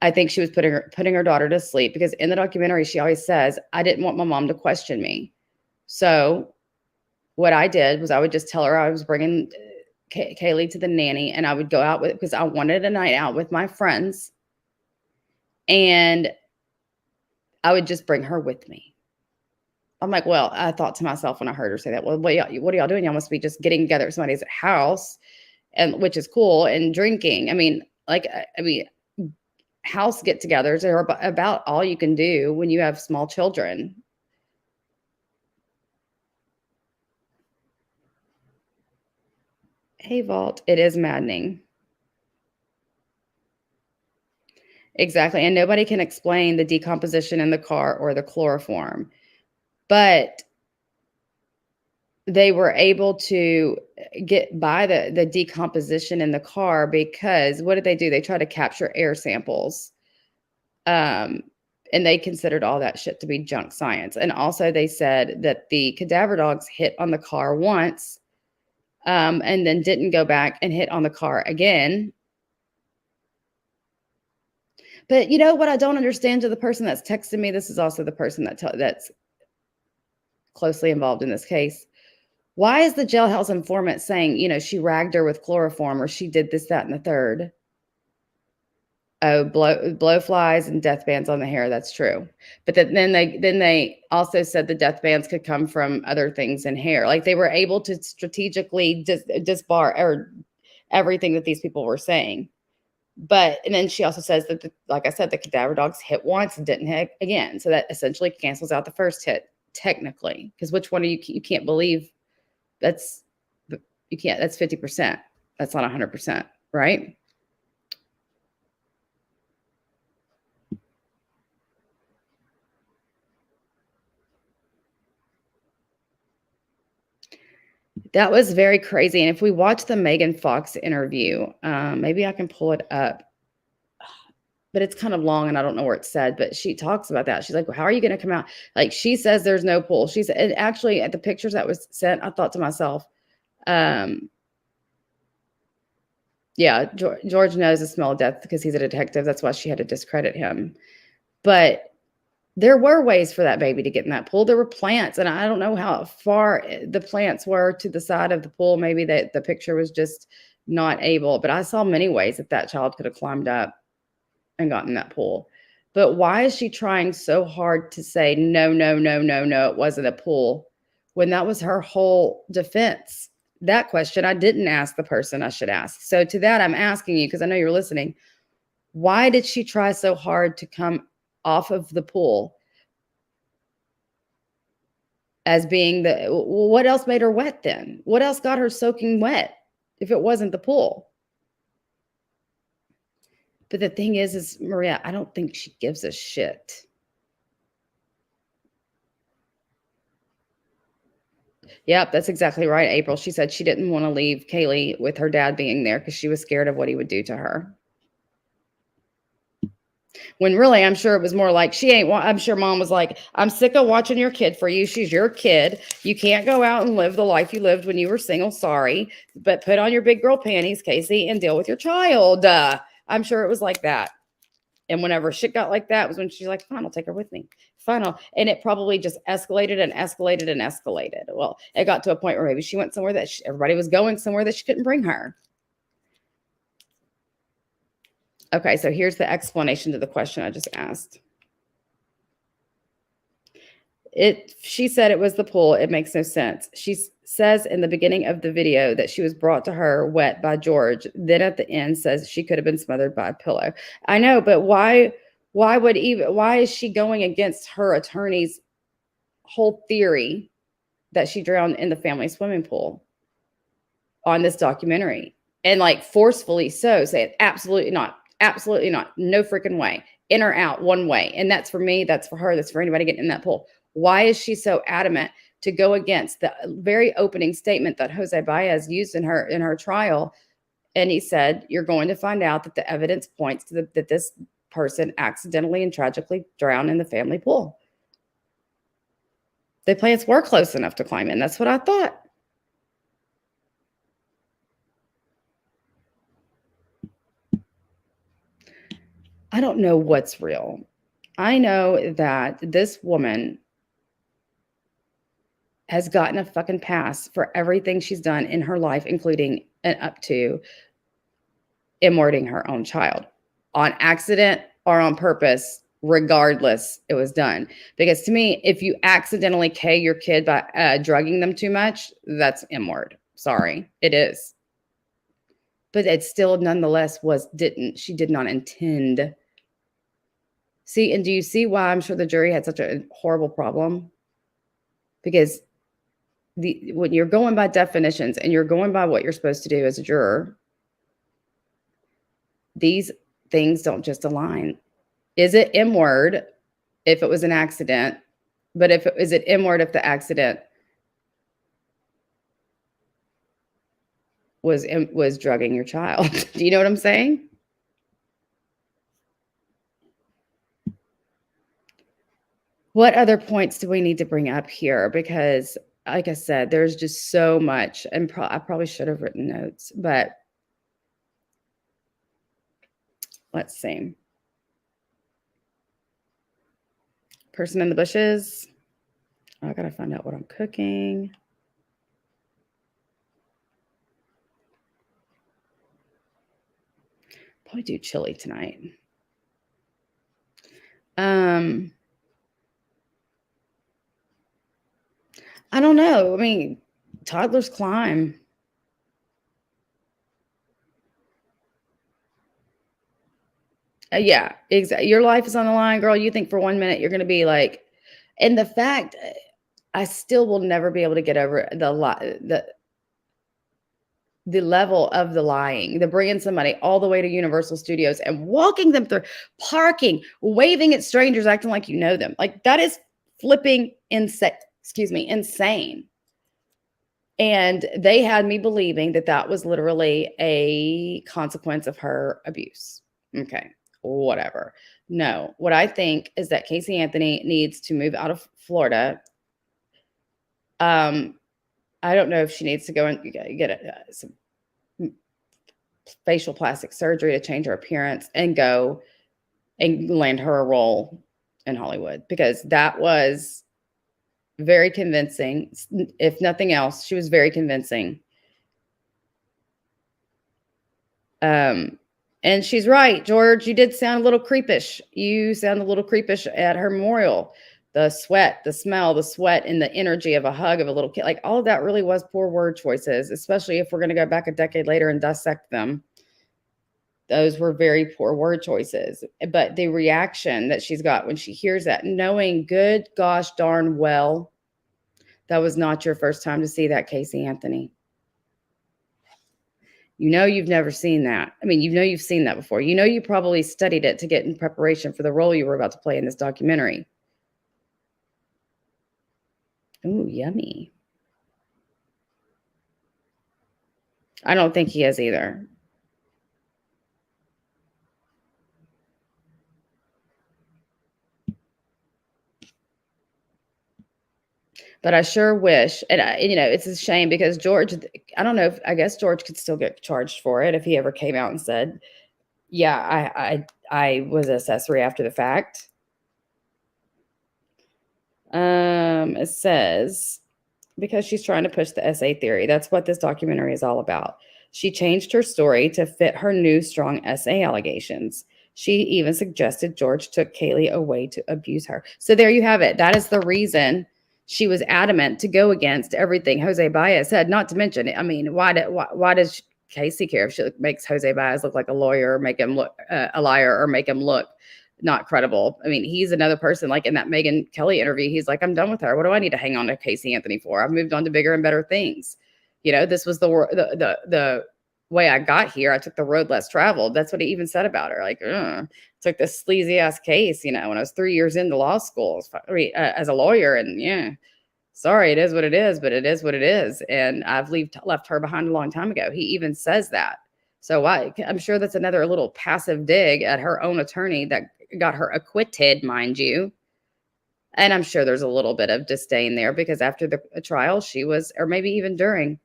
I think she was putting her daughter to sleep because in the documentary she always says, I didn't want my mom to question me. So what I did was I would just tell her I was bringing Kaylee to the nanny and I would go out with, because I wanted a night out with my friends. And I would just bring her with me. I'm like, well, I thought to myself when I heard her say that, well, what are y'all doing? Y'all must be just getting together at somebody's house, and which is cool, and drinking. I mean, house get-togethers are about all you can do when you have small children. Hey, Vault, it is maddening. Exactly. And nobody can explain the decomposition in the car or the chloroform. But they were able to get by the decomposition in the car because what did they do? They tried to capture air samples. And they considered all that shit to be junk science. And also they said that the cadaver dogs hit on the car once and then didn't go back and hit on the car again. But you know what I don't understand to the person that's texting me? This is also the person that's closely involved in this case. Why is the jailhouse informant saying, she ragged her with chloroform or she did this, that, and the third? Oh, blowflies and death bands on the hair. That's true. But then they also said the death bands could come from other things in hair. Like they were able to strategically disbar or everything that these people were saying. And then she also says that, like I said, the cadaver dogs hit once and didn't hit again. So that essentially cancels out the first hit, technically. Because which one you can't believe that's 50%. That's not 100%, right? That was very crazy. And if we watch the Megan Fox interview, maybe I can pull it up. But it's kind of long and I don't know where it's said, but she talks about that. She's like, well, how are you going to come out? Like she says there's no pool. She said, and actually at the pictures that was sent, I thought to myself, yeah, George knows the smell of death because he's a detective. That's why she had to discredit him. But there were ways for that baby to get in that pool. There were plants, and I don't know how far the plants were to the side of the pool. Maybe that the picture was just not able, but I saw many ways that that child could have climbed up and gotten in that pool. But why is she trying so hard to say, no, no, no, no, no, it wasn't a pool, when that was her whole defense? That question I didn't ask the person I should ask. So to that, I'm asking you, because I know you're listening. Why did she try so hard to come off of the pool as being the, what else made her wet then? What else got her soaking wet if it wasn't the pool? But the thing is Maria, I don't think she gives a shit. Yep, that's exactly right, April. She said she didn't want to leave Kaylee with her dad being there because she was scared of what he would do to her. When really, I'm sure it was more like I'm sure mom was like, I'm sick of watching your kid for you. She's your kid. You can't go out and live the life you lived when you were single. Sorry. But put on your big girl panties, Casey, and deal with your child. I'm sure it was like that. And whenever shit got like that was when she's like, fine, I'll take her with me. Fine. And it probably just escalated and escalated and escalated. Well, it got to a point where maybe she went somewhere that everybody was going somewhere that she couldn't bring her. Okay, so here's the explanation to the question I just asked. She said it was the pool. It makes no sense. She says in the beginning of the video that she was brought to her wet by George. Then at the end says she could have been smothered by a pillow. I know, but why is she going against her attorney's whole theory that she drowned in the family swimming pool on this documentary? And like forcefully so say absolutely not. Absolutely not. No freaking way. In or out, one way. And that's for me. That's for her. That's for anybody getting in that pool. Why is she so adamant to go against the very opening statement that Jose Baez used in her trial? And he said, you're going to find out that the evidence points to that this person accidentally and tragically drowned in the family pool. The plants were close enough to climb in. That's what I thought. I don't know what's real. I know that this woman has gotten a fucking pass for everything she's done in her life, including and up to immorting her own child on accident or on purpose. Regardless, it was done. Because to me, if you accidentally K your kid by drugging them too much, that's immort. Sorry, it is. But it still nonetheless she did not intend. See, and do you see why I'm sure the jury had such a horrible problem? Because when you're going by definitions and you're going by what you're supposed to do as a juror, these things don't just align. Is it M-word if it was an accident? But is it M-word if the accident was drugging your child? Do you know what I'm saying? What other points do we need to bring up here? Because, like I said, there's just so much, and I probably should have written notes, but let's see. Person in the bushes. Oh, I gotta find out what I'm cooking. Probably do chili tonight. I don't know. I mean, toddlers climb. Yeah, exactly. Your life is on the line, girl. You think for 1 minute you're going to be like, and the fact, I still will never be able to get over the level of the lying, the bringing somebody all the way to Universal Studios and walking them through parking, waving at strangers, acting like you know them. Like that is flipping insane. Insane. And they had me believing that that was literally a consequence of her abuse. Okay, whatever. No, what I think is that Casey Anthony needs to move out of Florida. I don't know if she needs to go and get some facial plastic surgery to change her appearance and go and land her a role in Hollywood, because that was very convincing. If nothing else, she was very convincing. And she's right, George. You did sound a little creepish. You sound a little creepish at her memorial. The sweat, the smell, the sweat, and the energy of a hug of a little kid. Like, all of that really was poor word choices, especially if we're going to go back a decade later and dissect them. Those were very poor word choices. But the reaction that she's got when she hears that, knowing good gosh darn well, that was not your first time to see that, Casey Anthony. You know you've never seen that. I mean, you know you've seen that before. You know you probably studied it to get in preparation for the role you were about to play in this documentary. Ooh, yummy. I don't think he is either. But I sure wish, and it's a shame because George, I don't know if, I guess George could still get charged for it if he ever came out and said, yeah, I was an accessory after the fact. It says, because she's trying to push the SA theory. That's what this documentary is all about. She changed her story to fit her new strong SA allegations. She even suggested George took Kaylee away to abuse her. So there you have it. That is the reason she was adamant to go against everything Jose Baez said. Not to mention, I mean, why does Casey care if she makes Jose Baez look like a lawyer, or make him look a liar, or make him look not credible? I mean, he's another person, like in that Megyn Kelly interview, he's like, I'm done with her. What do I need to hang on to Casey Anthony for? I've moved on to bigger and better things. This was the way I got here. I took the road less traveled. That's what he even said about her. Like, took this sleazy ass case, when I was 3 years into law school as a lawyer. And sorry, it is what it is, but it is what it is. And I've left her behind a long time ago. He even says that. So I'm sure that's another little passive dig at her own attorney that got her acquitted, mind you. And I'm sure there's a little bit of disdain there because after the trial, she was, or maybe even during,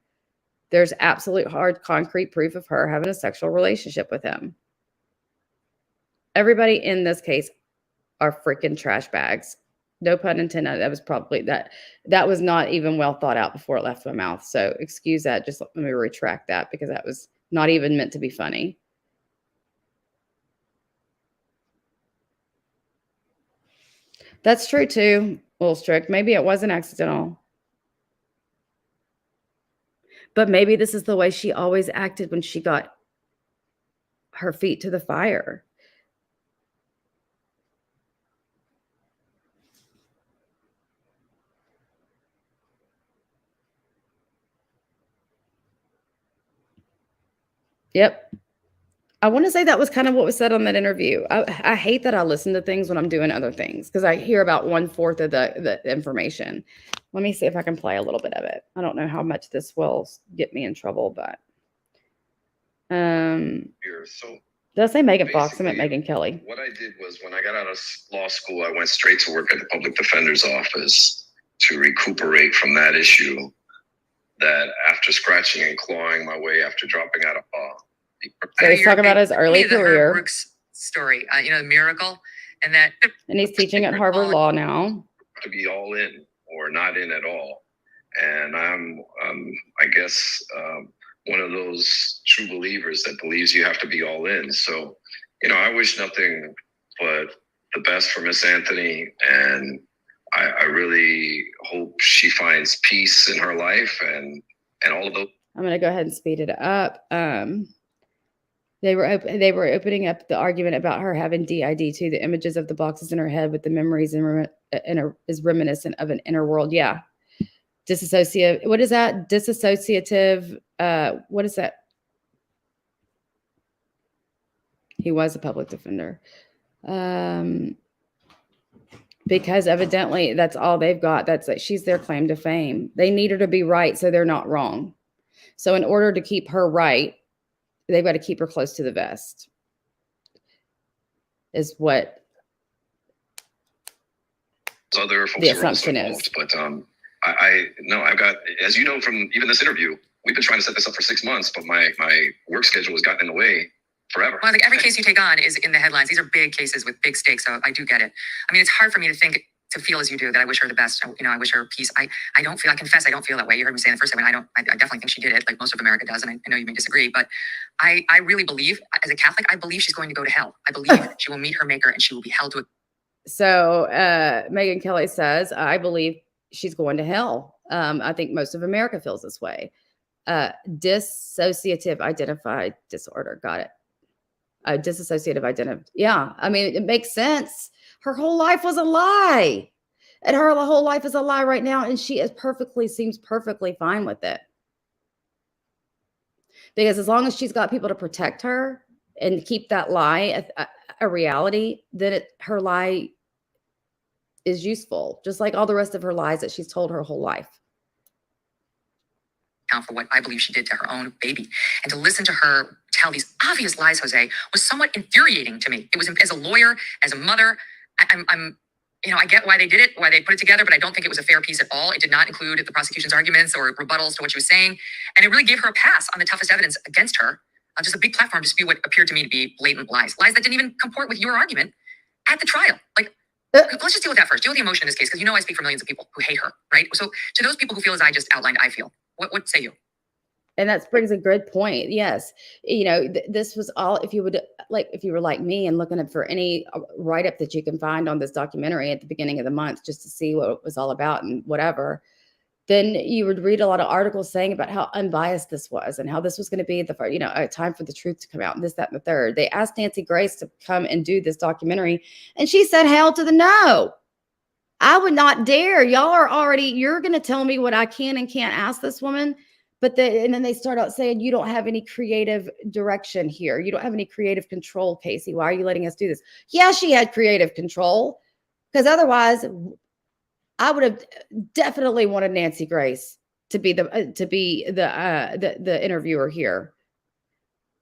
there's absolute hard concrete proof of her having a sexual relationship with him. Everybody in this case are freaking trash bags. No pun intended. That was probably that was not even well thought out before it left my mouth. So excuse that. Just let me retract that because that was not even meant to be funny. That's true too, little strict. Maybe it wasn't accidental. But maybe this is the way she always acted when she got her feet to the fire. Yep. I want to say that was kind of what was said on that interview. I hate that I listen to things when I'm doing other things because I hear about 1/4 of the information. Let me see if I can play a little bit of it. I don't know how much this will get me in trouble, but did I say Megan Fox? I meant Megyn Kelly. What I did was when I got out of law school, I went straight to work at the public defender's office to recuperate from that issue. That after scratching and clawing my way after dropping out of law. So he's talking about his early career. Brooks story, the miracle, and he's teaching at Harvard Law now. To be all in or not in at all, and I'm, I guess, one of those true believers that believes you have to be all in. So, I wish nothing but the best for Miss Anthony, and I really hope she finds peace in her life and all of those. I'm going to go ahead and speed it up. They were opening up the argument about her having DID too. The images of the boxes in her head with the memories is reminiscent of an inner world. Yeah. Disassociative. What is that? Disassociative. What is that? He was a public defender. Because evidently that's all they've got. That's like she's their claim to fame. They need her to be right so they're not wrong. So in order to keep her right, they've got to keep her close to the vest. Is what other folks the assumption is. But I know I've got, as you know from even this interview, we've been trying to set this up for 6 months, but my work schedule has gotten in the way. forever. Well, I think every case you take on is in the headlines. These are big cases with big stakes, so I do get it. I mean, it's hard for me to feel as you do, that I wish her the best. I wish her peace. I confess I don't feel that way. You heard me say in the first segment, I definitely think she did it, like most of America does, and I know you may disagree, but I really believe, as a Catholic, I believe she's going to go to hell. I believe she will meet her maker and she will be held to it. So Megyn Kelly says, I believe she's going to hell. I think most of America feels this way. Dissociative identified disorder. Got it. Dissociative identity. Yeah. I mean, it makes sense. Her whole life was a lie. And her whole life is a lie right now. And she seems perfectly fine with it. Because as long as she's got people to protect her and keep that lie a reality, then her lie is useful, just like all the rest of her lies that she's told her whole life. For what I believe she did to her own baby, and to listen to her tell these obvious lies, Jose, was somewhat infuriating to me. It was, as a lawyer, as a mother, I get why they did it, why they put it together, but I don't think it was a fair piece at all. It did not include the prosecution's arguments or rebuttals to what she was saying, and it really gave her a pass on the toughest evidence against her. Just a big platform to spew what appeared to me to be blatant lies that didn't even comport with your argument at the trial. Like, let's just deal with that first. Deal with the emotion in this case, because I speak for millions of people who hate her, right? So to those people who feel as I just outlined, I feel. What say you? And that brings a good point. Yes. This was all, if you were like me and looking up for any write-up that you can find on this documentary at the beginning of the month, just to see what it was all about and whatever, then you would read a lot of articles saying about how unbiased this was and how this was going to be a time for the truth to come out and this, that, and the third. They asked Nancy Grace to come and do this documentary, and she said, hell to the no. I would not dare. You're going to tell me what I can and can't ask this woman. And then they start out saying, you don't have any creative direction here. You don't have any creative control, Casey. Why are you letting us do this? Yeah, she had creative control, because otherwise I would have definitely wanted Nancy Grace to be the interviewer here.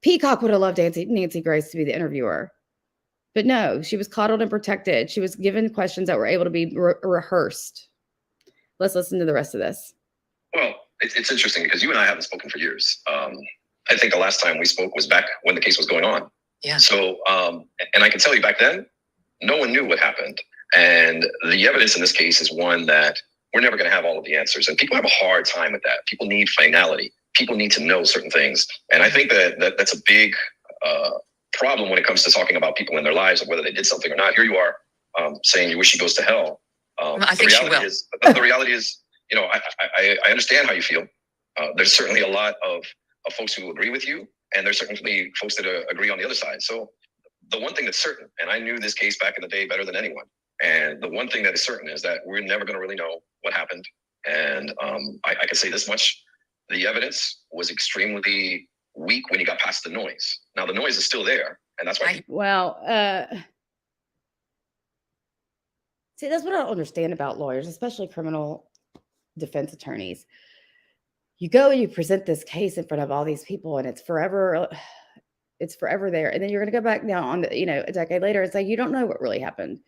Peacock would have loved Nancy Grace to be the interviewer. But no, she was coddled and protected. She was given questions that were able to be rehearsed. Let's listen to the rest of this. Well, it's interesting because you and I haven't spoken for years. I think the last time we spoke was back when the case was going on. Yeah. So, and I can tell you back then, no one knew what happened. And the evidence in this case is one that we're never going to have all of the answers. And people have a hard time with that. People need finality. People need to know certain things. And I think that's a big problem when it comes to talking about people in their lives and whether they did something or not. Here you are saying you wish she goes to hell. I think she will. The reality is, I understand how you feel. There's certainly a lot of folks who agree with you, and there's certainly folks that agree on the other side. So the one thing that's certain, and I knew this case back in the day better than anyone, and the one thing that is certain is that we're never going to really know what happened. And I can say this much: the evidence was extremely weak when you got past the noise. Now the noise is still there, and that's why. See, that's what I don't understand about lawyers, especially criminal defense attorneys. You go and you present this case in front of all these people, and it's forever there. And then you're going to go back now on a decade later and say, you don't know what really happened.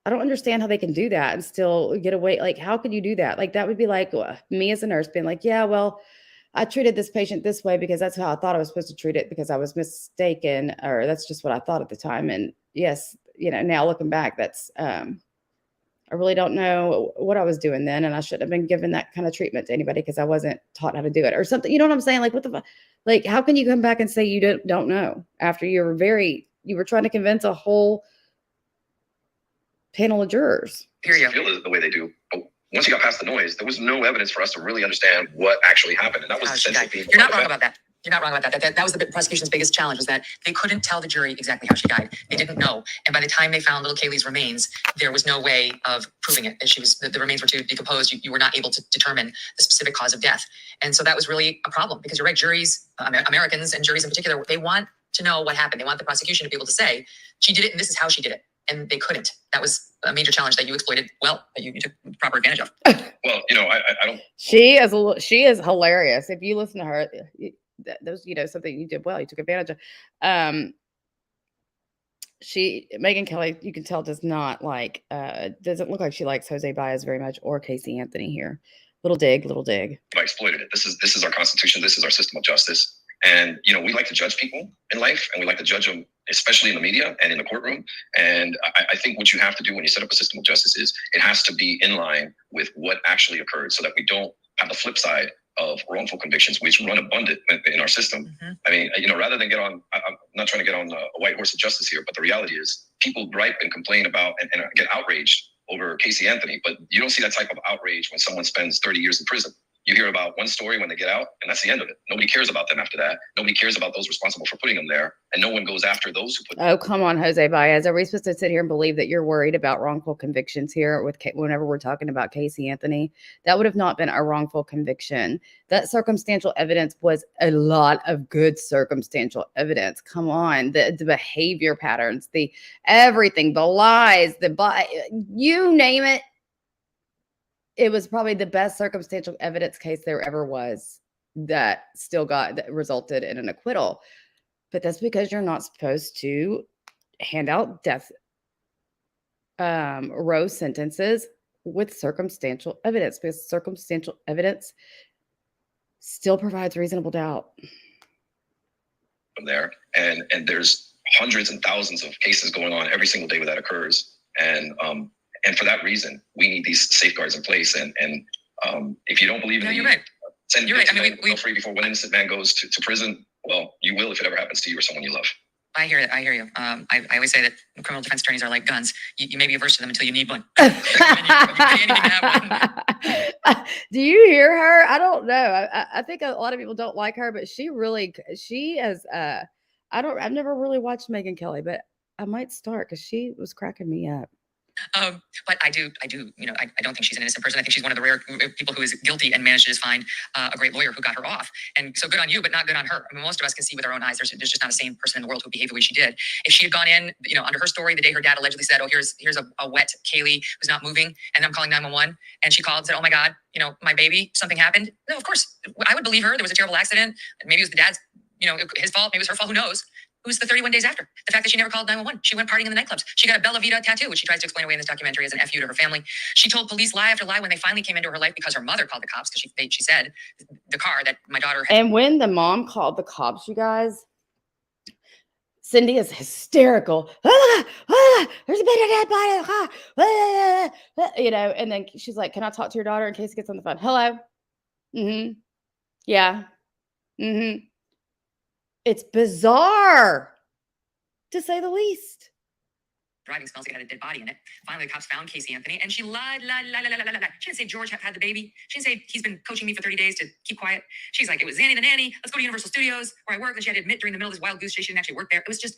I don't understand how they can do that and still get away. Like, how could you do that? Like, that would be like me as a nurse being like, yeah, well, I treated this patient this way because that's how I thought I was supposed to treat it because I was mistaken, or that's just what I thought at the time. And yes, now looking back, that's, I really don't know what I was doing then. And I shouldn't have been given that kind of treatment to anybody because I wasn't taught how to do it or something. You know what I'm saying? Like, what the fuck? Like, how can you come back and say you don't know after you were trying to convince a whole panel of jurors? Feel the way they do. But once you got past the noise, there was no evidence for us to really understand what actually happened. And that was essentially. You're not wrong about that. You're not wrong about that. That was the prosecution's biggest challenge, was that they couldn't tell the jury exactly how she died. They didn't know. And by the time they found little Kaylee's remains, there was no way of proving it. The remains were too decomposed. You were not able to determine the specific cause of death. And so that was really a problem, because you're right, juries, Americans and juries in particular, they want to know what happened. They want the prosecution to be able to say, she did it and this is how she did it. And they couldn't. That was a major challenge that you exploited well, that you took proper advantage of. Well, I don't. She is hilarious. If you listen to her, those, something you did well, you took advantage of. Megyn Kelly, you can tell, does not like, doesn't look like she likes Jose Baez very much, or Casey Anthony here. Little dig. I exploited it. This is our Constitution. This is our system of justice. And, we like to judge people in life, and we like to judge them, especially in the media and in the courtroom. And I think what you have to do when you set up a system of justice is it has to be in line with what actually occurred, so that we don't have the flip side of wrongful convictions, which run abundant in our system. Mm-hmm. I mean, rather than I'm not trying to get on a white horse of justice here, but the reality is people gripe and complain about and get outraged over Casey Anthony, but you don't see that type of outrage when someone spends 30 years in prison. You hear about one story when they get out, and that's the end of it. Nobody cares about them after that. Nobody cares about those responsible for putting them there, and no one goes after those who put them. Oh, come on, Jose Baez. Are we supposed to sit here and believe that you're worried about wrongful convictions here whenever we're talking about Casey Anthony? That would have not been a wrongful conviction. That circumstantial evidence was a lot of good circumstantial evidence. Come on, the behavior patterns, the everything, the lies, you name it. It was probably the best circumstantial evidence case there ever was that resulted in an acquittal. But that's because you're not supposed to hand out death row sentences with circumstantial evidence, because circumstantial evidence still provides reasonable doubt. From there, and there's hundreds and thousands of cases going on every single day where that occurs, and for that reason, we need these safeguards in place. And if you don't believe in you're right. Send you're right. I mean, we free before one innocent man goes to prison. Well, you will if it ever happens to you or someone you love. I hear you. I always say that criminal defense attorneys are like guns. You may be averse to them until you need one. You anything to have one. Do you hear her? I don't know. I think a lot of people don't like her, but she is. I've never really watched Megyn Kelly, but I might start because she was cracking me up. But I do, I don't think she's an innocent person. I think she's one of the rare people who is guilty and managed to just find a great lawyer who got her off. And so good on you, but not good on her. I mean, most of us can see with our own eyes, there's just not a sane person in the world who behaved the way she did. If she had gone in, under her story, the day her dad allegedly said, oh, here's a wet Kaylee who's not moving, and I'm calling 911, and she called and said, oh my God, my baby, something happened. No, of course, I would believe her. There was a terrible accident. Maybe it was the dad's, his fault. Maybe it was her fault. Who knows? It was the 31 days after. The fact that she never called 911. She went partying in the nightclubs. She got a Bella Vita tattoo, which she tries to explain away in this documentary as an FU to her family. She told police lie after lie when they finally came into her life because her mother called the cops, because she said the car that my daughter had. And when the mom called the cops, you guys, Cindy is hysterical. There's a dead body in the car. And then she's like, can I talk to your daughter in case it gets on the phone? Hello? Mm-hmm. Yeah. Mm-hmm. It's bizarre, to say the least. Driving smells like it had a dead body in it. Finally, the cops found Casey Anthony, and she lied. She didn't say George had the baby. She didn't say he's been coaching me for 30 days to keep quiet. She's like, it was Zanny the nanny. Let's go to Universal Studios where I work. And she had to admit during the middle of this wild goose chase she didn't actually work there. It was just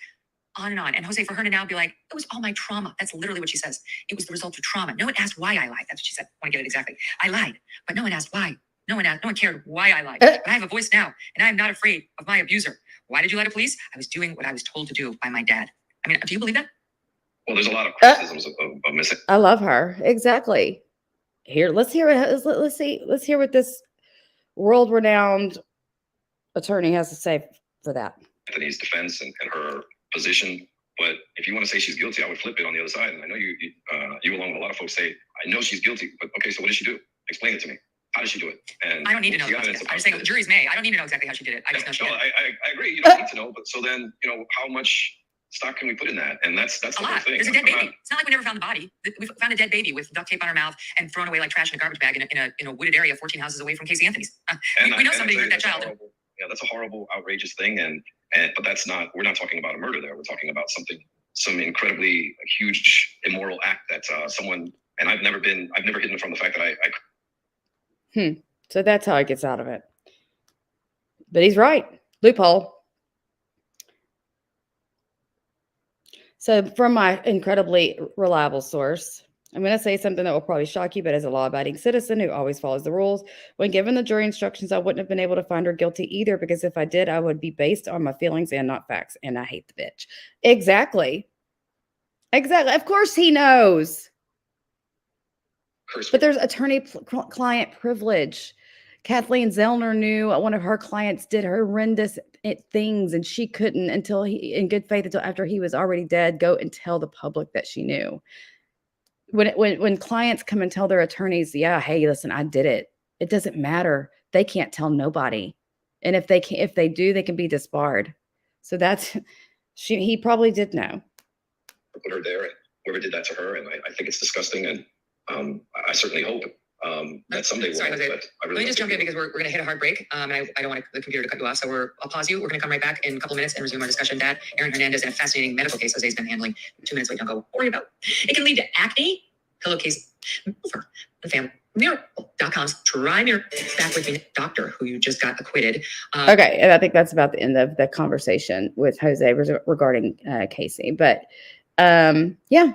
on and on. And Jose, for her to now be like, it was all my trauma. That's literally what she says. It was the result of trauma. No one asked why I lied. That's what she said. I want to get it exactly. I lied, but no one asked why. No one cared why I lied. But I have a voice now, and I am not afraid of my abuser. Why did you lie to police? I was doing what I was told to do by my dad. I mean, do you believe that? Well, there's a lot of criticisms of missing. I love her. Exactly. Here, let's hear what this world-renowned attorney has to say for that. Anthony's defense and her position. But if you want to say she's guilty, I would flip it on the other side. And I know you along with a lot of folks say, I know she's guilty, but okay, so what did she do? Explain it to me. How did she do it? And I don't need to know. I'm just saying the jury's may. I don't need to know exactly how she did it. I just know she did it. I agree. You don't need to know. But so then, how much stock can we put in that? And that's the whole thing. There's a dead baby. It's not like we never found the body. We found a dead baby with duct tape on her mouth and thrown away like trash in a garbage bag in a wooded area 14 houses away from Casey Anthony's. We know somebody hurt that child. That's a horrible, outrageous thing. But we're not talking about a murder there. We're talking about some incredibly huge immoral act that someone, and I've never hidden from the fact that I So that's how he gets out of it. But he's right. Loophole. So from my incredibly reliable source, I'm going to say something that will probably shock you, but as a law-abiding citizen who always follows the rules, when given the jury instructions, I wouldn't have been able to find her guilty either, because if I did, I would be based on my feelings and not facts. And I hate the bitch. Exactly. Of course he knows. But there's attorney-client privilege. Kathleen Zellner knew one of her clients did horrendous things, and she couldn't until in good faith, until after he was already dead, go and tell the public that she knew. When clients come and tell their attorneys, yeah, hey, listen, I did it. It doesn't matter. They can't tell nobody. And if they do, they can be disbarred. So that's he probably did know. Put her there, and whoever did that to her, and I think it's disgusting, and I certainly hope that someday we'll. Sorry, Jose. But I really Let me just don't jump in think because we're going to hit a hard break. And I don't want the computer to cut you off. So I'll pause you. We're going to come right back in a couple of minutes and resume our discussion. Dad, Aaron Hernandez, in a fascinating medical case Jose's been handling. 2 minutes late, don't go worry about. It can lead to acne, pillowcase, for the family. Miracle.com's Try Miracle. Back with me, doctor, who you just got acquitted. Okay, and I think that's about the end of the conversation with Jose regarding Casey. But yeah,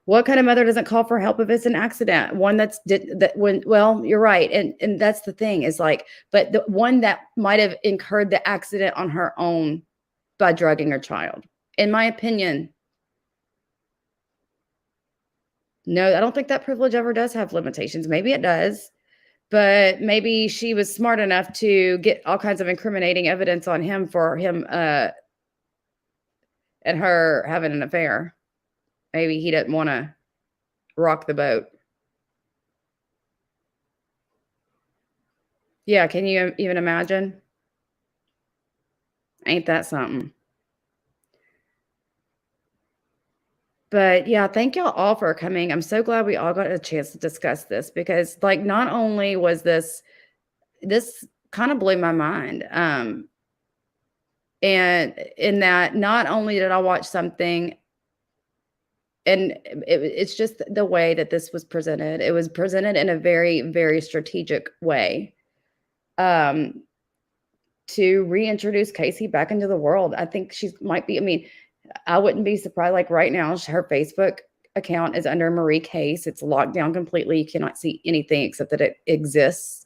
what kind of mother doesn't call for help if it's an accident? One well, you're right, and that's the thing is like, but the one that might have incurred the accident on her own by drugging her child, in my opinion. No, I don't think that privilege ever does have limitations. Maybe it does, but maybe she was smart enough to get all kinds of incriminating evidence on him for him and her having an affair. Maybe he didn't want to rock the boat. Yeah, can you even imagine? Ain't that something? But yeah, thank y'all all for coming. I'm so glad we all got a chance to discuss this because like not only was this kind of blew my mind. And in that not only did I watch something and it's just the way that this was presented. It was presented in a very, very strategic way to reintroduce Casey back into the world. I think she might be, I mean, I wouldn't be surprised. Like right now, her Facebook account is under Marie Case. It's locked down completely. You cannot see anything except that it exists.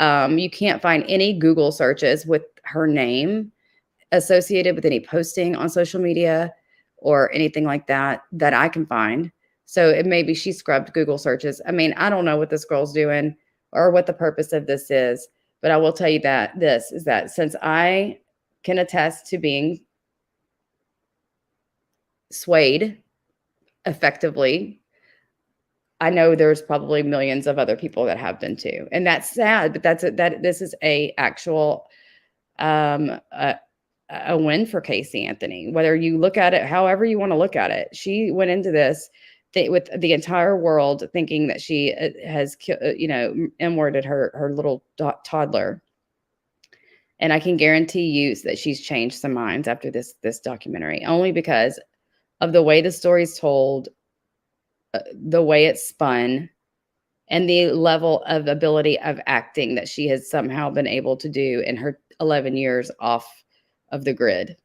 You can't find any Google searches with her name associated with any posting on social media or anything like that I can find. So it may be she scrubbed Google searches. I mean, I don't know what this girl's doing or what the purpose of this is, but I will tell you that this is that since I can attest to being swayed effectively, I know there's probably millions of other people that have been too. And that's sad, but this is a actual a win for Casey Anthony. Whether you look at it however you want to look at it, she went into this with the entire world thinking that she has M-worded her little toddler. And I can guarantee you that she's changed some minds after this documentary, only because of the way the story's told, the way it's spun, and the level of ability of acting that she has somehow been able to do in her 11 years off of the grid.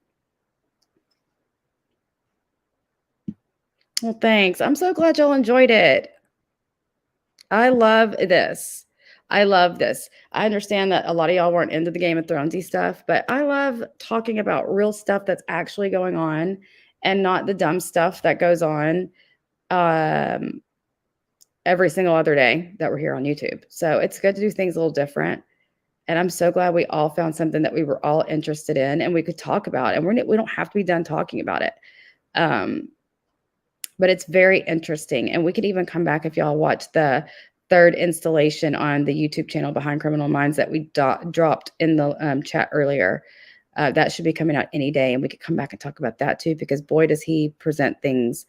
Well, thanks. I'm so glad y'all enjoyed it. I love this. I love this. I understand that a lot of y'all weren't into the Game of Thronesy stuff, but I love talking about real stuff that's actually going on and not the dumb stuff that goes on every single other day that we're here on YouTube. So it's good to do things a little different. And I'm so glad we all found something that we were all interested in and we could talk about. And we don't have to be done talking about it. But it's very interesting. And we could even come back if y'all watch the third installation on the YouTube channel Behind Criminal Minds that we dropped in the chat earlier. That should be coming out any day. And we could come back and talk about that too, because boy, does he present things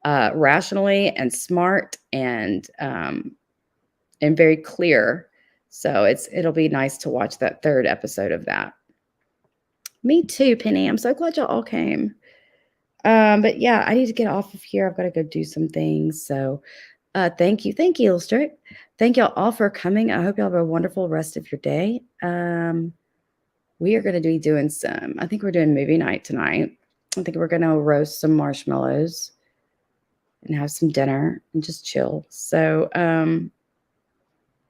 rationally and smart and very clear. So it'll be nice to watch that third episode of that. Me too, Penny. I'm so glad y'all all came. But yeah, I need to get off of here. I've got to go do some things. So thank you. Thank you, Illustrate. Thank y'all all for coming. I hope y'all have a wonderful rest of your day. We are going to be doing I think we're doing movie night tonight. I think we're going to roast some marshmallows and have some dinner and just chill. So,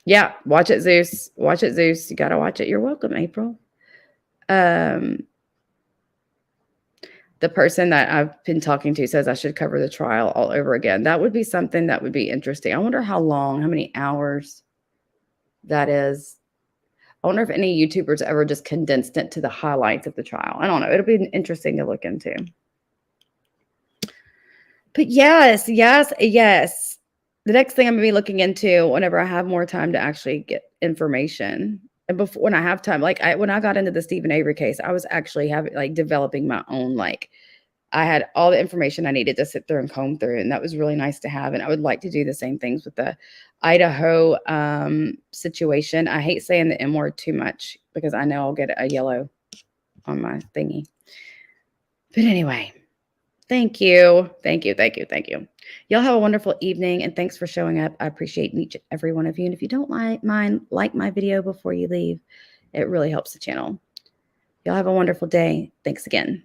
yeah, watch it, Zeus. Watch it, Zeus. You got to watch it. You're welcome, April. The person that I've been talking to says I should cover the trial all over again. That would be something that would be interesting. I wonder how long, how many hours that is. I wonder if any YouTubers ever just condensed it to the highlights of the trial. I don't know. It'll be interesting to look into. But yes. The next thing I'm going to be looking into whenever I have more time to actually get information And before, when I have time, like when I got into the Stephen Avery case, I was actually having like developing my own, like I had all the information I needed to sit through and comb through. And that was really nice to have. And I would like to do the same things with the Idaho situation. I hate saying the M word too much because I know I'll get a yellow on my thingy. But anyway, thank you. Thank you. Thank you. Thank you. Y'all have a wonderful evening, and thanks for showing up. I appreciate each and every one of you. And if you don't mind, like my video before you leave. It really helps the channel. Y'all have a wonderful day. Thanks again.